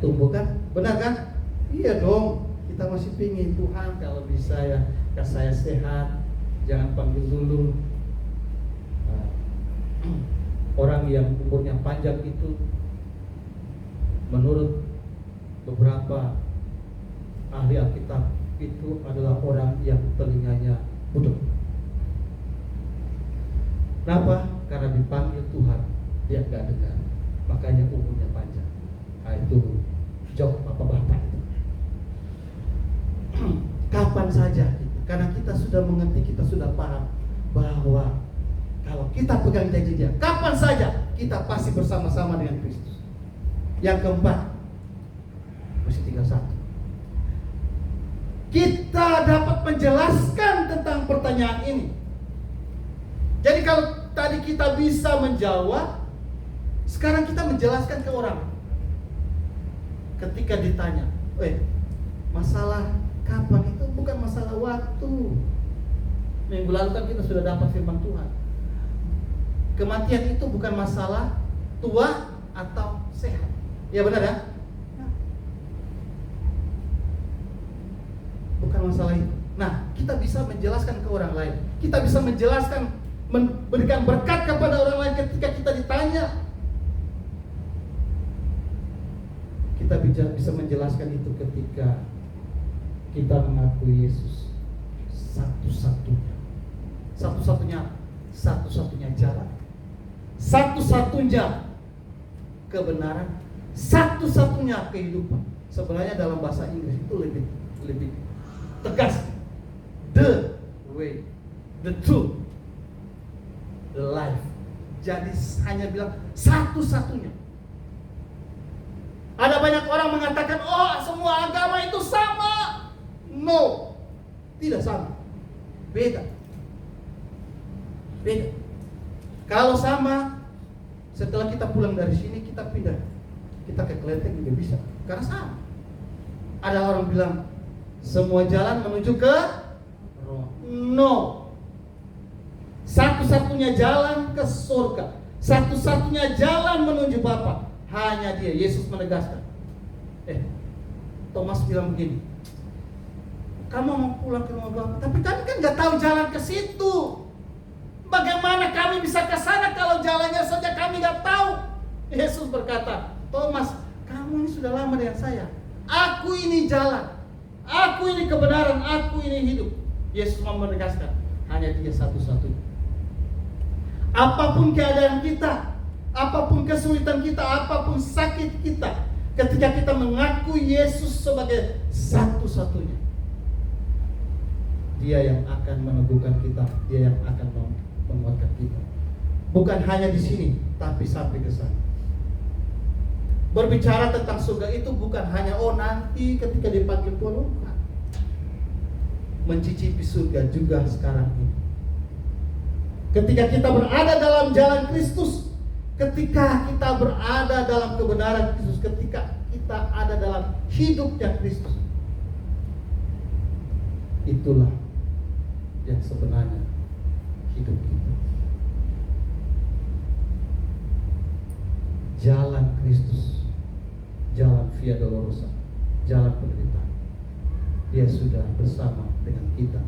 tumbuh kan, benar kan? Iya dong, kita masih pingin Tuhan kalau bisa ya, saya sehat, jangan panggil dulu. Orang yang umurnya panjang itu, menurut beberapa ahli Alkitab, itu adalah orang yang telinganya budek. Kenapa? Karena dipanggil Tuhan, dia gak dengar, makanya umurnya panjang. Nah itu jawab bapak-bapak itu. Kapan saja, karena kita sudah mengerti, kita sudah paham bahwa kalau kita pegang janji Dia, kapan saja kita pasti bersama-sama dengan Kristus. Yang keempat, masih tinggal satu. Kita dapat menjelaskan tentang pertanyaan ini. Jadi kalau tadi kita bisa menjawab, sekarang kita menjelaskan ke orang. Ketika ditanya, masalah kapan itu bukan masalah waktu. Minggu lalu kan kita sudah dapat firman Tuhan. Kematian itu bukan masalah tua atau sehat. Ya benar ya? Bukan masalah itu. Nah, kita bisa menjelaskan ke orang lain. Kita bisa menjelaskan, memberikan berkat kepada orang lain ketika kita ditanya. Kita bisa menjelaskan itu ketika kita mengakui Yesus satu-satunya jalan, satu-satunya kebenaran, satu-satunya kehidupan. Sebenarnya dalam bahasa Inggris itu lebih tegas. The way, the truth, the life. Jadi hanya bilang satu-satunya. Ada banyak orang mengatakan, oh semua agama itu sama. No, tidak sama. Beda. Kalau sama, setelah kita pulang dari sini kita pindah, kita ke Klenteng juga bisa, karena sama. Ada orang bilang semua jalan menuju ke Roma. No. Satu-satunya jalan ke surga, satu-satunya jalan menuju Bapa, hanya Dia. Yesus menegaskan. Thomas bilang begini, kamu mau pulang ke rumah Bapa, tapi kami kan nggak tahu jalan ke situ. Bagaimana kami bisa ke sana kalau jalannya saja kami nggak tahu? Yesus berkata, Thomas, kamu ini sudah lama dengan saya. Aku ini jalan, aku ini kebenaran, aku ini hidup. Yesus mau menegaskan, hanya Dia satu-satunya. Apapun keadaan kita, apapun kesulitan kita, apapun sakit kita, ketika kita mengakui Yesus sebagai satu-satunya, Dia yang akan meneguhkan kita, Dia yang akan menguatkan kita. Bukan hanya di sini, tapi sampai ke sana. Berbicara tentang surga itu bukan hanya nanti ketika dipanggil Tuhan, bukan. Mencicipi surga juga sekarang ini. Ketika kita berada dalam jalan Kristus, ketika kita berada dalam kebenaran Kristus, ketika kita ada dalam hidupnya Kristus, itulah yang sebenarnya hidup kita. Jalan Kristus, jalan Via Dolorosa, jalan penderitaan. Dia sudah bersama dengan kita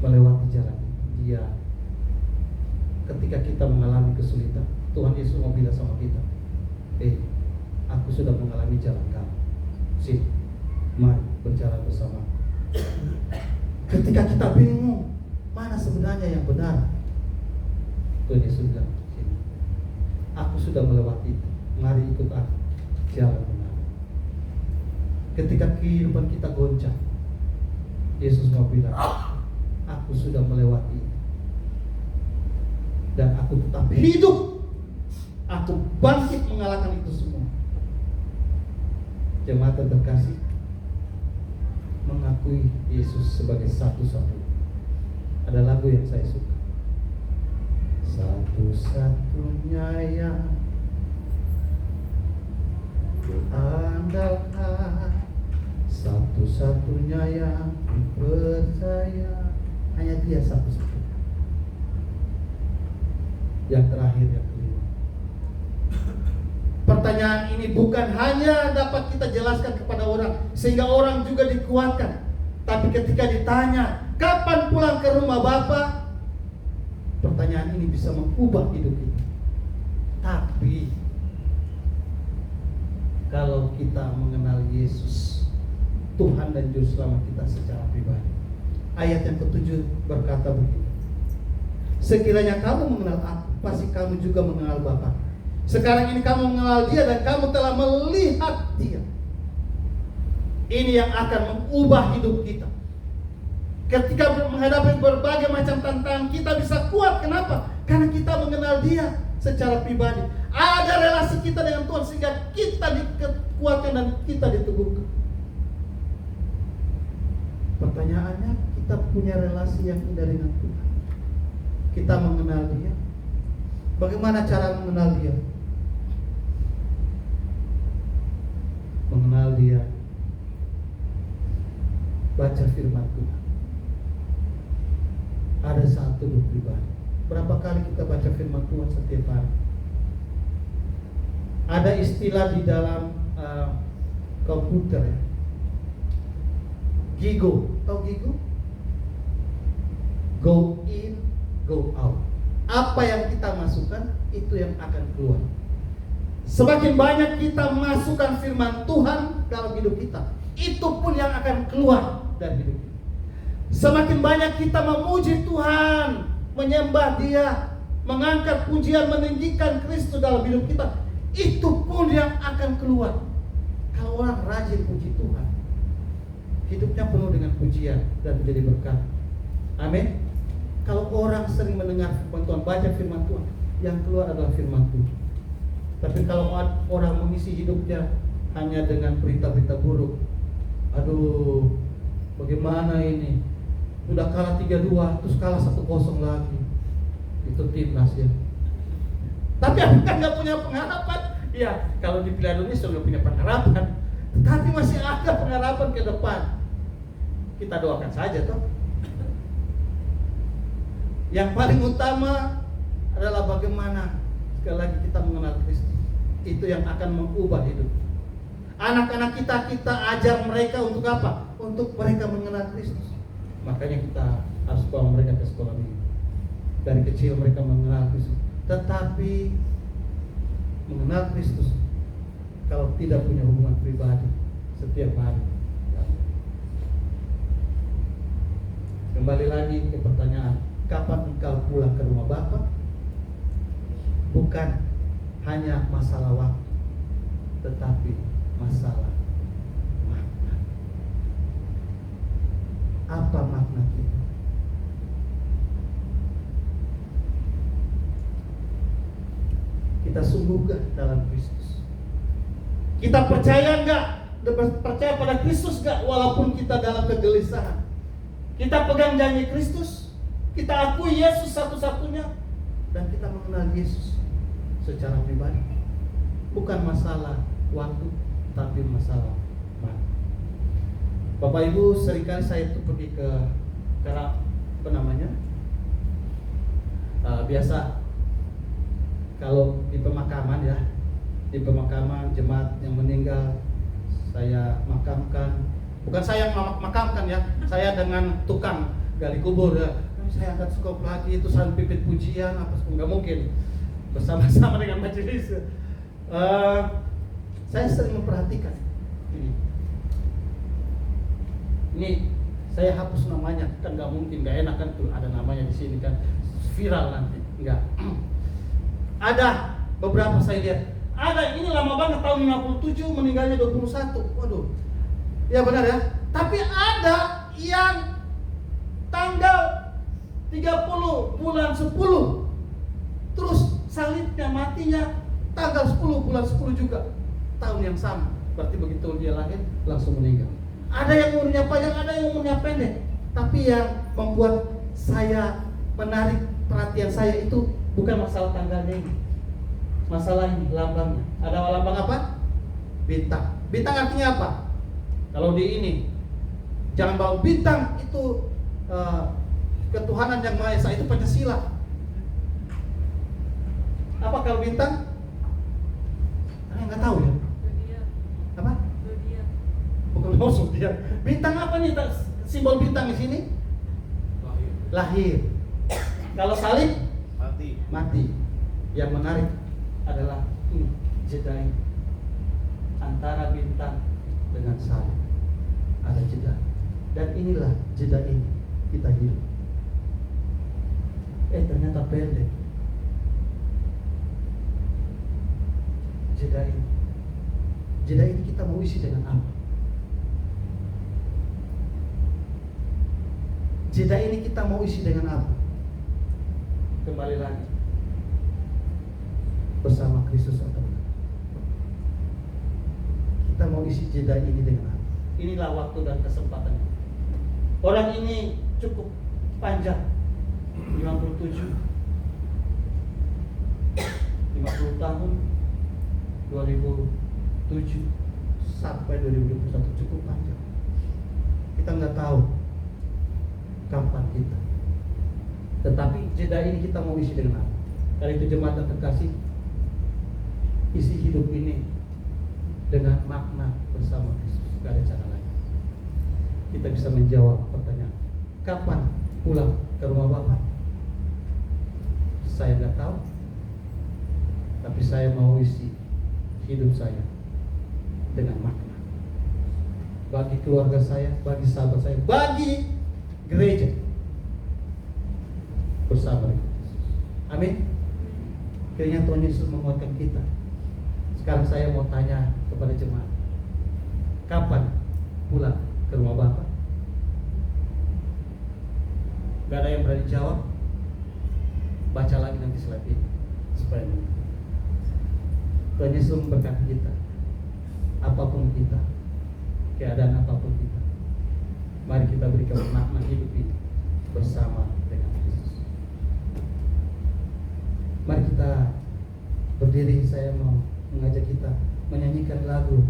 melewati jalan itu. Dia, ketika kita mengalami kesulitan, Tuhan Yesus mau bilang sama kita, aku sudah mengalami jalan kamu. Sini, mari berjalan bersama. Ketika kita bingung mana sebenarnya yang benar, Tuhan Yesus bilang, sini, aku sudah melewati itu. Mari ikut aku, jalan benar. Ketika kehidupan kita goncang, Yesus mau bilang, aku sudah melewati itu, dan aku tetap hidup. Aku bangkit mengalahkan itu semua. Jemaat terkasih, mengakui Yesus sebagai satu-satunya. Ada lagu yang saya suka. Satu-satunya yang kuandalkan, satu-satunya yang percaya, hanya Dia satu-satunya. Yang terakhir, yang kelima, pertanyaan ini bukan hanya dapat kita jelaskan kepada orang sehingga orang juga dikuatkan, tapi ketika ditanya kapan pulang ke rumah Bapa, pertanyaan ini bisa mengubah hidup kita. Tapi kalau kita mengenal Yesus, Tuhan dan Juru Selamat kita secara pribadi, ayat yang ke-7 berkata begini, sekiranya kamu mengenal aku, pasti kamu juga mengenal Bapa. Sekarang ini kamu mengenal Dia dan kamu telah melihat Dia. Ini yang akan mengubah hidup kita. Ketika menghadapi berbagai macam tantangan, kita bisa kuat. Kenapa? Karena kita mengenal Dia secara pribadi. Ada relasi kita dengan Tuhan sehingga kita dikuatkan dan kita diteguhkan. Pertanyaannya, kita punya relasi yang indah dengan Tuhan. Kita mengenal Dia. Bagaimana cara mengenal Dia? Mengenal Dia, baca firman Tuhan. Ada satu pribadi. Berapa kali kita baca firman Tuhan setiap hari? Ada istilah di dalam komputer, Gigo. Tahu gigu? Go in, go out. Apa yang kita masukkan, itu yang akan keluar. Semakin banyak kita masukkan firman Tuhan dalam hidup kita, itu pun yang akan keluar dari hidup kita. Semakin banyak kita memuji Tuhan, menyembah Dia, mengangkat pujian, meninggikan Kristus dalam hidup kita, itu pun yang akan keluar. Kalau orang rajin puji Tuhan, hidupnya penuh dengan pujian dan menjadi berkat. Amin. Kalau orang sering mendengar firman Tuhan, baca firman Tuhan, yang keluar adalah firman Tuhan. Tapi kalau orang mengisi hidupnya hanya dengan berita-berita buruk, aduh, bagaimana ini? Udah kalah 3-2, terus kalah 1-0 lagi. Itu timnas ya. Tapi apakah nggak punya pengharapan? Ya, kalau di Piala Dunia sudah punya pengharapan, tetapi masih ada pengharapan ke depan. Kita doakan saja toh. Yang paling utama adalah bagaimana sekali lagi kita mengenal Kristus. Itu yang akan mengubah hidup. Anak-anak kita ajar mereka untuk apa? Untuk mereka mengenal Kristus. Makanya kita harus bawa mereka ke sekolah minggu. Dari kecil mereka mengenal Kristus. Tetapi mengenal Kristus kalau tidak punya hubungan pribadi setiap hari. Kembali lagi ke pertanyaan, kapan engkau pulang ke rumah Bapa? Bukan hanya masalah waktu, tetapi masalah makna. Apa makna kita? Kita sungguh gak dalam Kristus? Kita percaya gak? Percaya pada Kristus gak? Walaupun kita dalam kegelisahan, kita pegang janji Kristus, kita akui Yesus satu-satunya, dan kita mengenal Yesus secara pribadi. Bukan masalah waktu, tapi masalah mana. Bapak Ibu, seringkali saya itu pergi ke apa namanya, biasa kalau di pemakaman ya, di pemakaman jemaat yang meninggal, saya makamkan. Bukan saya yang makamkan ya, saya dengan tukang gali kubur ya. Saya angkat skop lagi, itu saya pipit pujian apa pun, nggak mungkin bersama-sama dengan majelis. Saya sering memperhatikan ini saya hapus namanya, kan nggak mungkin, nggak enak kan tuh ada namanya di sini kan viral nanti, nggak. Ada beberapa saya lihat, ada ini lama banget tahun 57 meninggalnya 21, waduh, ya benar ya. Tapi ada yang tanggal 30 bulan 10, terus salibnya matinya tanggal 10 bulan 10 juga, tahun yang sama. Berarti begitu dia lahir langsung meninggal. Ada yang umurnya panjang, ada yang umurnya pendek. Tapi yang membuat saya menarik perhatian saya itu bukan masalah tanggalnya ini, masalah ini lambangnya. Ada lambang apa? Bintang. Bintang artinya apa? Kalau di ini jangan bawa bintang, itu ketuhanan yang Maha Esa, itu Pancasila. Apa kalau bintang? Kalian nggak tahu ya? Apa? Bukan maksud dia. Bintang apa nih? Simbol bintang di sini? Lahir. Kalau salib? Mati. Mati. Yang menarik adalah jeda ini. Antara bintang dengan salib ada jeda. Dan inilah jeda ini kita hidup. Ternyata pendek. Jeda ini. Jeda ini kita mau isi dengan apa? Jeda ini kita mau isi dengan apa? Kembali lagi bersama Kristus atau bukan? Kita mau isi jeda ini dengan apa? Inilah waktu dan kesempatan. Orang ini cukup panjang, 50 tahun, 2007 sampai 2021, cukup panjang. Kita nggak tahu kapan kita. Tetapi jeda ini kita mau isi dengan apa? Dari itu jemaat yang terkasih, isi hidup ini dengan makna bersama Kristus. Gak ada cara lain. kita bisa menjawab pertanyaan, kapan pulang ke rumah Bapak? Saya nggak tahu, tapi saya mau isi hidup saya dengan makna bagi keluarga saya, bagi sahabat saya, bagi gereja bersama dengan Yesus. Amin. Kiranya Tuhan Yesus menguatkan kita. Sekarang saya mau tanya kepada jemaat, kapan pulang ke rumah Bapak? Gak ada yang berani jawab? Baca lagi nanti slide ini supaya Tuhan Yesus memberkati kita. Apapun kita, keadaan apapun kita, mari kita berikan makna hidup ini bersama dengan Yesus. Mari kita berdiri. Saya mau mengajak kita menyanyikan lagu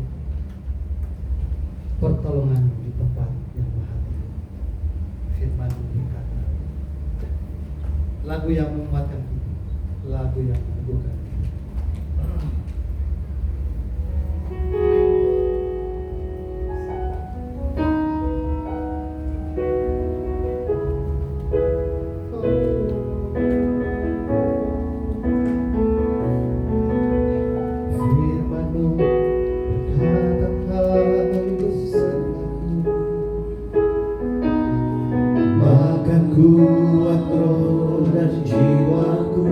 Pertolongan di tempat yang maha tinggi. Firman berkata, lagu yang menguatkan kita, lagu yang meneguhkan kita. Kuat roh dan jiwaku,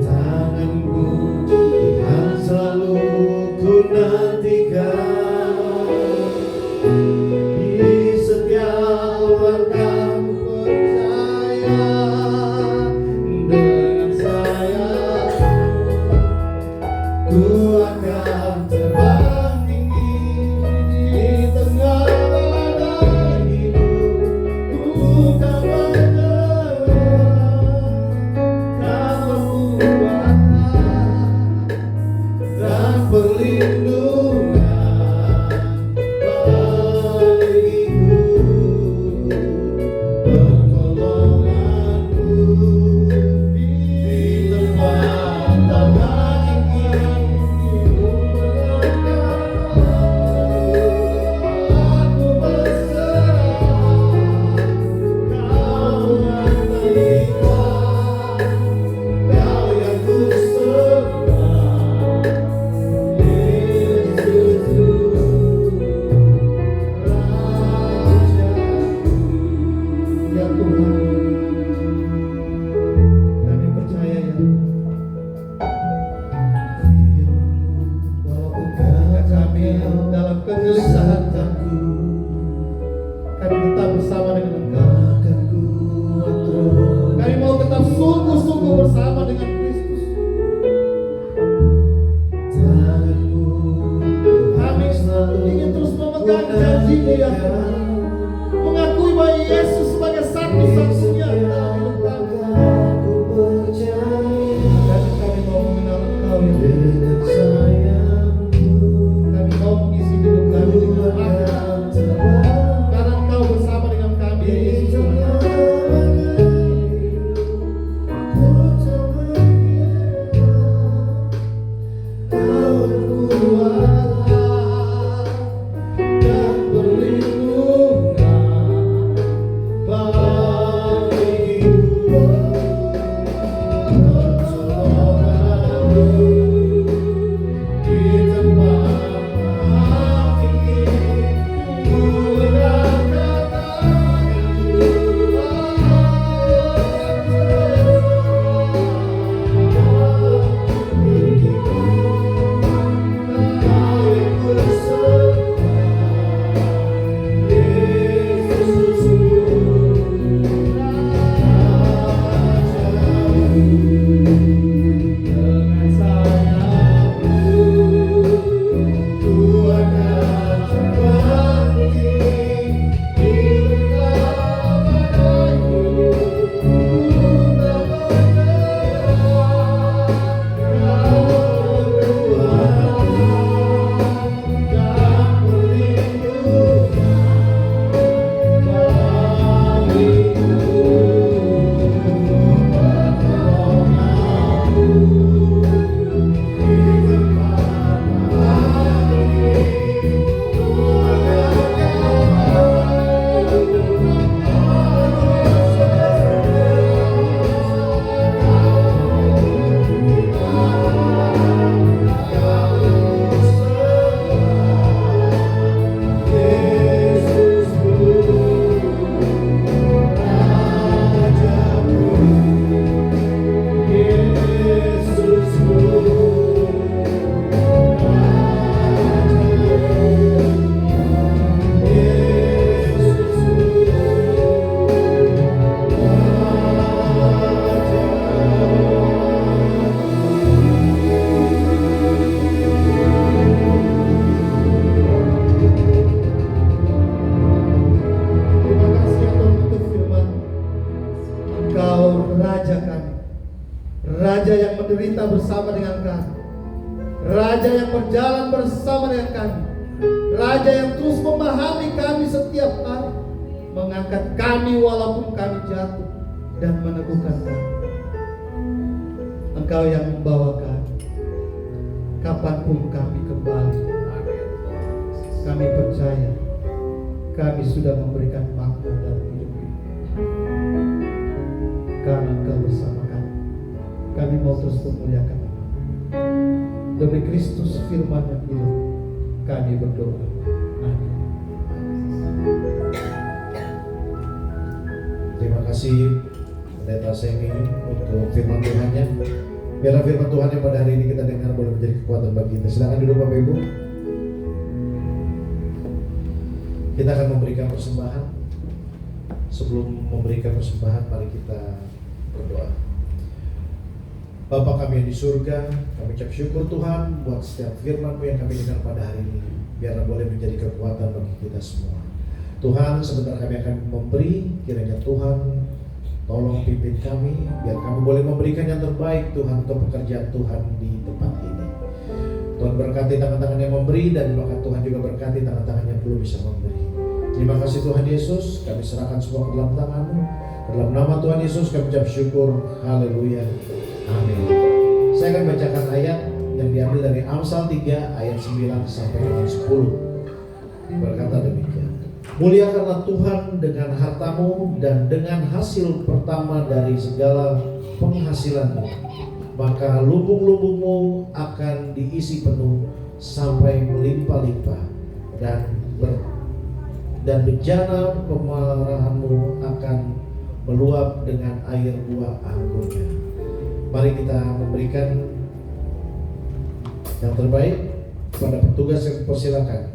tanganmu yang selalu ku nantikan. Di setiap langkahku percaya, dengan sayapmu ku akan terbang tinggi di tengah mengakui bahwa Yesus sebagai satu-satunya hidup kami. Dan kami mau mengenal Engkau yang dengan sayangmu. Kami mau mengisi hidup kami dengan makna, karena Engkau bersama dengan kami, Yesus. Engkau Raja kami, Raja yang menderita bersama dengan kami, Raja yang berjalan bersama dengan kami, Raja yang terus memahami kami setiap hari, mengangkat kami walaupun kami jatuh dan meneguhkan kami. Engkau yang membawa kami kapanpun kami kembali. Kami percaya kami sudah memberikan makna dalam hidup ini. Karena Engkau bersama kami, kami mau terus memuliakan Engkau. Demi Kristus firman yang hidup, kami berdoa. Amin. Terima kasih Pendeta Semi untuk firman Tuhannya. Biarlah firman Tuhan yang pada hari ini kita dengar boleh menjadi kekuatan bagi kita. Silakan duduk Bapak Ibu. Kita akan memberikan persembahan. Sebelum memberikan persembahan, mari kita berdoa. Bapa kami yang di surga, kami ucap syukur Tuhan buat setiap firman-Mu yang kami dengar pada hari ini. Biarlah boleh menjadi kekuatan bagi kita semua. Tuhan, sebentar kami akan memberi, kiranya Tuhan tolong pimpin kami, biar kami boleh memberikan yang terbaik Tuhan untuk pekerjaan Tuhan di tempat ini. Tuhan berkati tangan-tangan yang memberi, dan maka Tuhan juga berkati tangan-tangan yang belum bisa memberi. Terima kasih Tuhan Yesus, kami serahkan semua ke dalam tangan-Mu. Dalam nama Tuhan Yesus kami ucap syukur. Haleluya. Amin. Saya akan bacakan ayat yang diambil dari Amsal 3 ayat 9 sampai dengan 10. Berkata demikian. Muliakanlah Tuhan dengan hartamu dan dengan hasil pertama dari segala penghasilanmu, maka lubung-lubungmu akan diisi penuh sampai melimpah-limpah, dan bejana pemarahanmu akan meluap dengan air buah anggurnya. Mari kita memberikan yang terbaik kepada petugas yang persilakan.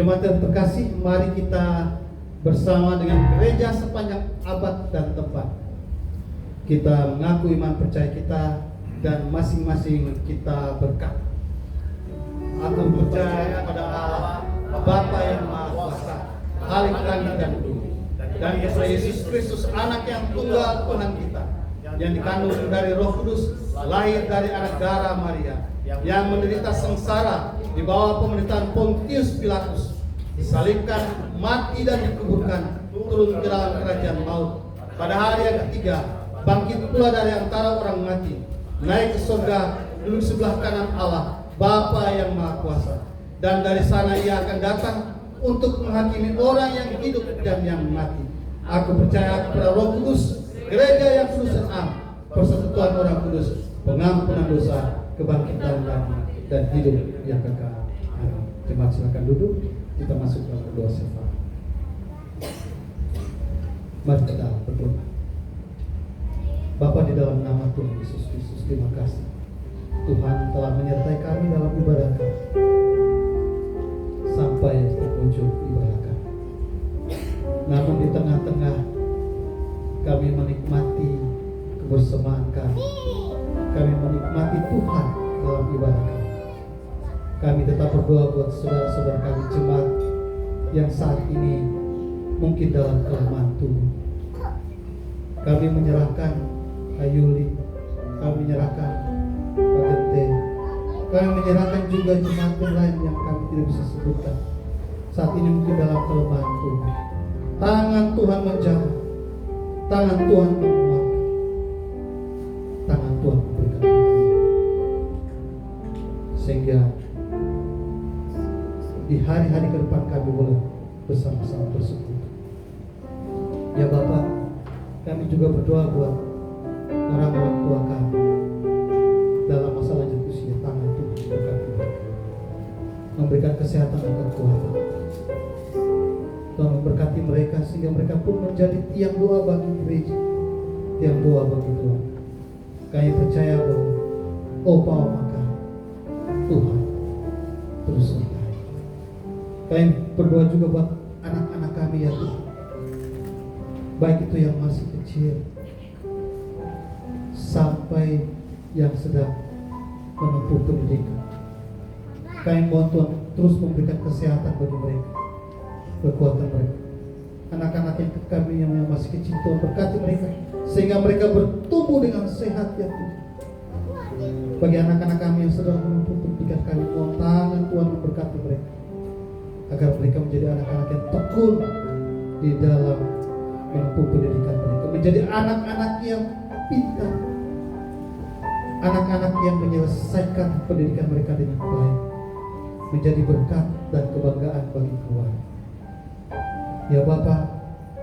Jemaat yang terkasih, mari kita bersama dengan gereja sepanjang abad dan tempat. Kita mengaku iman percaya kita dan masing-masing kita berkata, aku percaya pada Allah Bapa yang Maha Kuasa, hari kami dan dulu. Dan Yesus Kristus anak yang tunggal Tuhan kita, yang dikandung dari Roh Kudus, lahir dari anak darah Maria, yang menderita sengsara di bawah pemerintahan Pontius Pilatus, disalibkan, mati dan dikuburkan, turun ke dalam kerajaan maut. Pada hari yang ketiga, bangkit pula dari antara orang mati, naik ke surga, duduk sebelah kanan Allah, Bapa yang Maha Kuasa. Dan dari sana ia akan datang untuk menghakimi orang yang hidup dan yang mati. Aku percaya kepada Roh Kudus, gereja yang kudus dan am, persekutuan orang kudus, pengampunan dosa, kebangkitan dan hidup yang kekal. Amin. Jemaat silakan duduk. Kita masuk dalam berdoa syafaat. Mari kita berdoa. Bapa, di dalam nama Tuhan Yesus Kristus, terima kasih Tuhan telah menyertai kami dalam ibadah kami sampai penghujung ibadah kami. Namun di tengah-tengah kami menikmati kebersamaan kami menikmati Tuhan dalam ibadah kami. Kami tetap berdoa buat saudara-saudara kami jemaat yang saat ini mungkin dalam kelemahan tubuh. Kami menyerahkan Ayuli, kami menyerahkan Pak Gente, kami menyerahkan juga jemaat yang lain yang kami tidak bisa sebutkan. Saat ini mungkin dalam kelemahan tubuh. Tangan Tuhan menjaga, tangan Tuhan menguatkan, tangan Tuhan memberikan hikmat. Sehingga di hari-hari ke depan kami boleh bersama-sama bersekutu. Ya Bapak, kami juga berdoa buat orang-orang tua kami dalam masa lanjut usia. Tangan Tuhan berkati mereka, memberikan kesehatan dan kekuatan. Tuhan memberkati mereka sehingga mereka pun menjadi tiang doa bagi gereja, tiang doa bagi Tuhan. Kami percaya bahwa maka Tuhan terus menyertai. Kami berdoa juga buat anak-anak kami ya Tuhan, baik itu yang masih kecil sampai yang sedang menempuh pendidikan. Kami mohon Tuhan terus memberikan kesehatan bagi mereka, kekuatan mereka. Anak-anak yang kami yang masih kecil, Tuhan berkati mereka sehingga mereka bertumbuh dengan sehat ya Tuhan. Bagi anak-anak kami yang sedang menempuh pendidikan, kami mohon tangan Tuhan memberkati mereka agar mereka menjadi anak-anak yang tekun di dalam menempuh pendidikan mereka, menjadi anak-anak yang pintar, anak-anak yang menyelesaikan pendidikan mereka dengan baik, menjadi berkat dan kebanggaan bagi keluarga. Ya Bapak,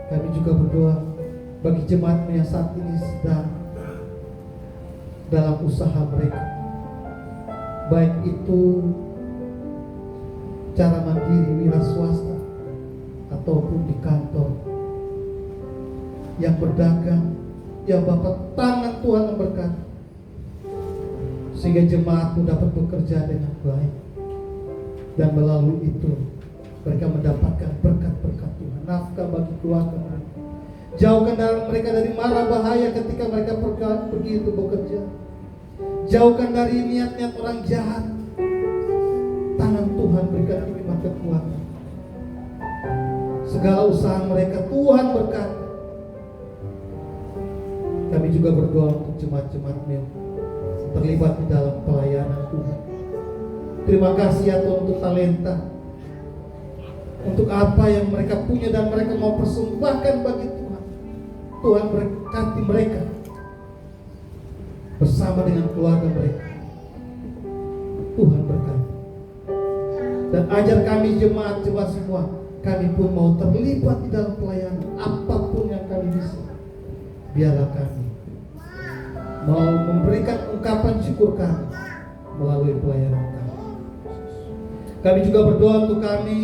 kami juga berdoa bagi jemaat yang saat ini sedang dalam usaha mereka, baik itu cara mandiri wira swasta ataupun di kantor yang berdagang. Ya Bapak, tangan Tuhan memberkati sehingga jemaatmu dapat bekerja dengan baik, dan melalui itu mereka mendapatkan berkat-berkat Tuhan, nafkah bagi keluarga mereka. Jauhkan mereka dari mara bahaya ketika mereka pergi untuk bekerja. Jauhkan dari niat-niat orang jahat. Tangan Tuhan berikan hikmat kekuatan. Segala usaha mereka Tuhan berkati. Kami juga berdoa untuk jemaat-jemaat yang terlibat di dalam pelayanan Tuhan. Terima kasih ya Tuhan untuk talenta, untuk apa yang mereka punya dan mereka mau persembahkan bagi Tuhan. Tuhan berkati mereka bersama dengan keluarga mereka. Tuhan berkati. Dan ajar kami jemaat-jemaat semua, kami pun mau terlibat di dalam pelayanan apapun yang kami bisa. Biarlah kami mau memberikan ungkapan syukur kami melalui pelayanan kami. Kami juga berdoa untuk kami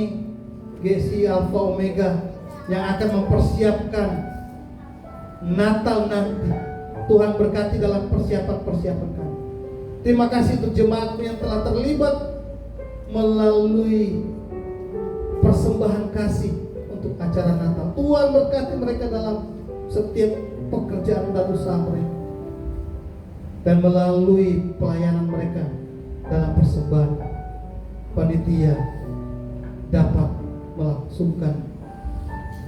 GSI Alpha Omega yang akan mempersiapkan Natal nanti. Tuhan berkati dalam persiapan-persiapan kami. Terima kasih untuk jemaatmu yang telah terlibat melalui persembahan kasih untuk acara Natal. Tuhan berkati mereka dalam setiap pekerjaan dan usaha mereka, dan melalui pelayanan mereka dalam persembahan, panitia dapat melangsungkan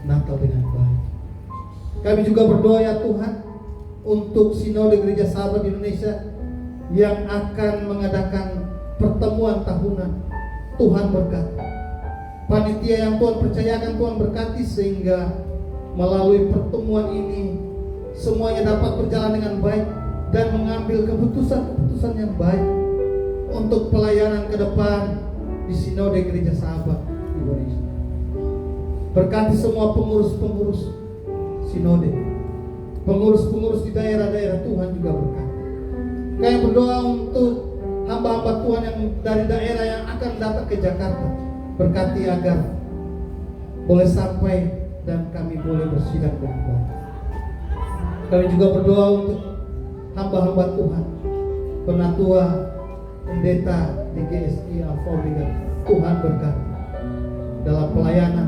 Natal dengan baik. Kami juga berdoa ya Tuhan untuk Sinode Gereja Sahabat Indonesia yang akan mengadakan pertemuan tahunan. Tuhan berkati panitia yang Tuhan percayakan, Tuhan berkati sehingga melalui pertemuan ini semuanya dapat berjalan dengan baik dan mengambil keputusan-keputusan yang baik untuk pelayanan ke depan di Sinode Gereja Sahabat Indonesia. Berkati semua pengurus-pengurus Sinode, pengurus-pengurus di daerah-daerah, Tuhan juga berkati. Kami berdoa untuk hamba-hamba Tuhan yang dari daerah yang akan datang ke Jakarta, berkati agar boleh sampai dan kami boleh bersidang dengan baik. Kami juga berdoa untuk hamba-hamba Tuhan, penatua, pendeta di GSI Alpha Omega, Tuhan berkati dalam pelayanan,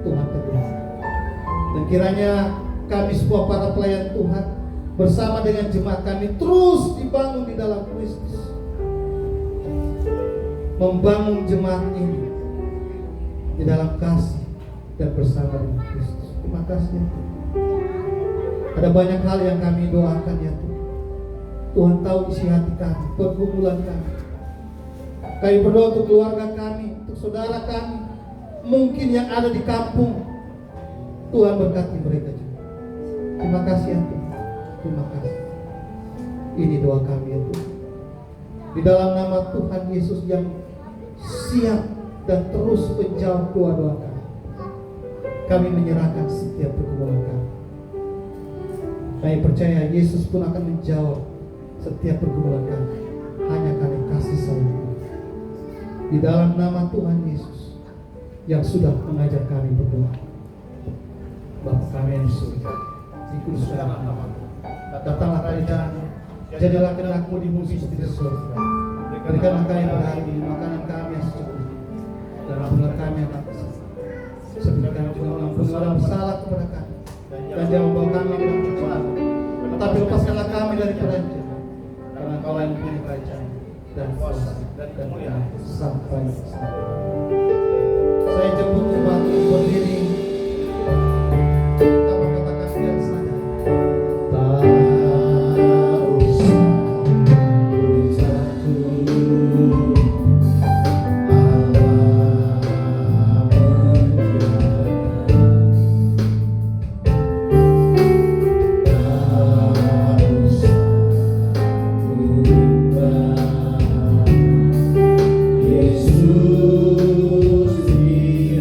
Tuhan teguh. Dan kiranya kami semua para pelayan Tuhan bersama dengan jemaat kami terus dibangun di dalam Kristus, membangun jemaat ini di dalam kasih dan bersama dengan Kristus. Terima kasih ya Tuhan. Ada banyak hal yang kami doakan ya Tuhan. Tuhan tahu isi hati kami, pergumulan kami. Kami berdoa untuk keluarga kami, untuk saudara kami, mungkin yang ada di kampung. Tuhan berkati mereka juga. Terima kasih ya Tuhan. Terima kasih. Ini doa kami ya Tuhan. Di dalam nama Tuhan Yesus yang siap dan terus menjawab doa-doa kami, kami menyerahkan setiap pergumulan kami. Kami percaya Yesus pun akan menjawab setiap pergumulan kami. Hanya kami kasih sayang. Di dalam nama Tuhan Yesus yang sudah mengajar kami berdoa. Bapa kami yang di surga, dikuduskanlah namamu. Datanglah kerajaanmu, jadilah kehendak-Mu di bumi seperti di surga. Berikanlah kami pada hari ini makanan kami yang secukupnya, dan ampunilah kami akan kesalahan, seperti kami juga mengampuni orang bersalah kepada kami. Dan jangan membawa kami ke dalam pencobaan, tetapi lepaskanlah kami dari peranjang, karena Engkau yang mempunyai kerajaan dan kuasa dan kemuliaan sampai selamanya. Saya jemput umat berdiri. Kita mengatakan dengan sadar. Tak usah takut, Allah menjaga. Tak usah bimbang, Yesus di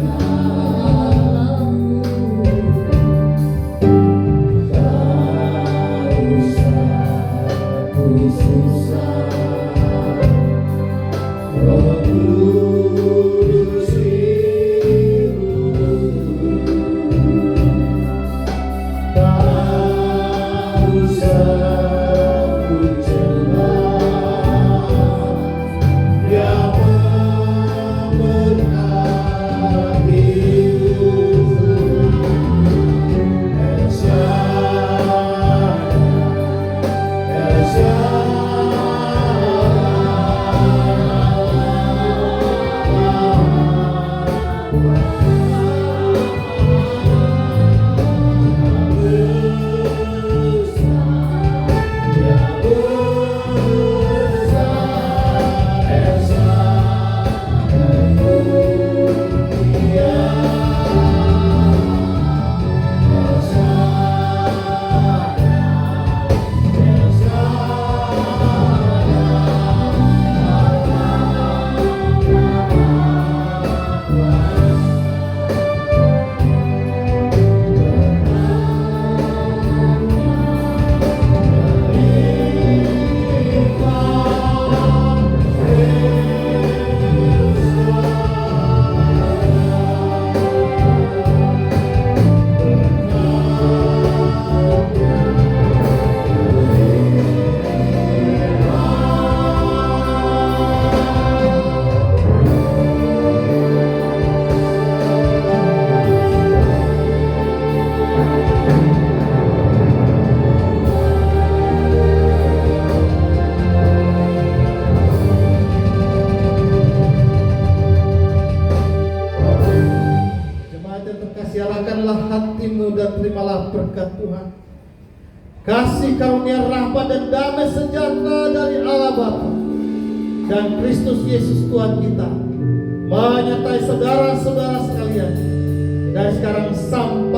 siarakanlah hatimu dan terimalah berkat Tuhan. Kasih karunia rahmat dan damai sejahtera dari Allah Bapa dan Kristus Yesus Tuhan kita menyertai saudara-saudara sekalian dari sekarang sampai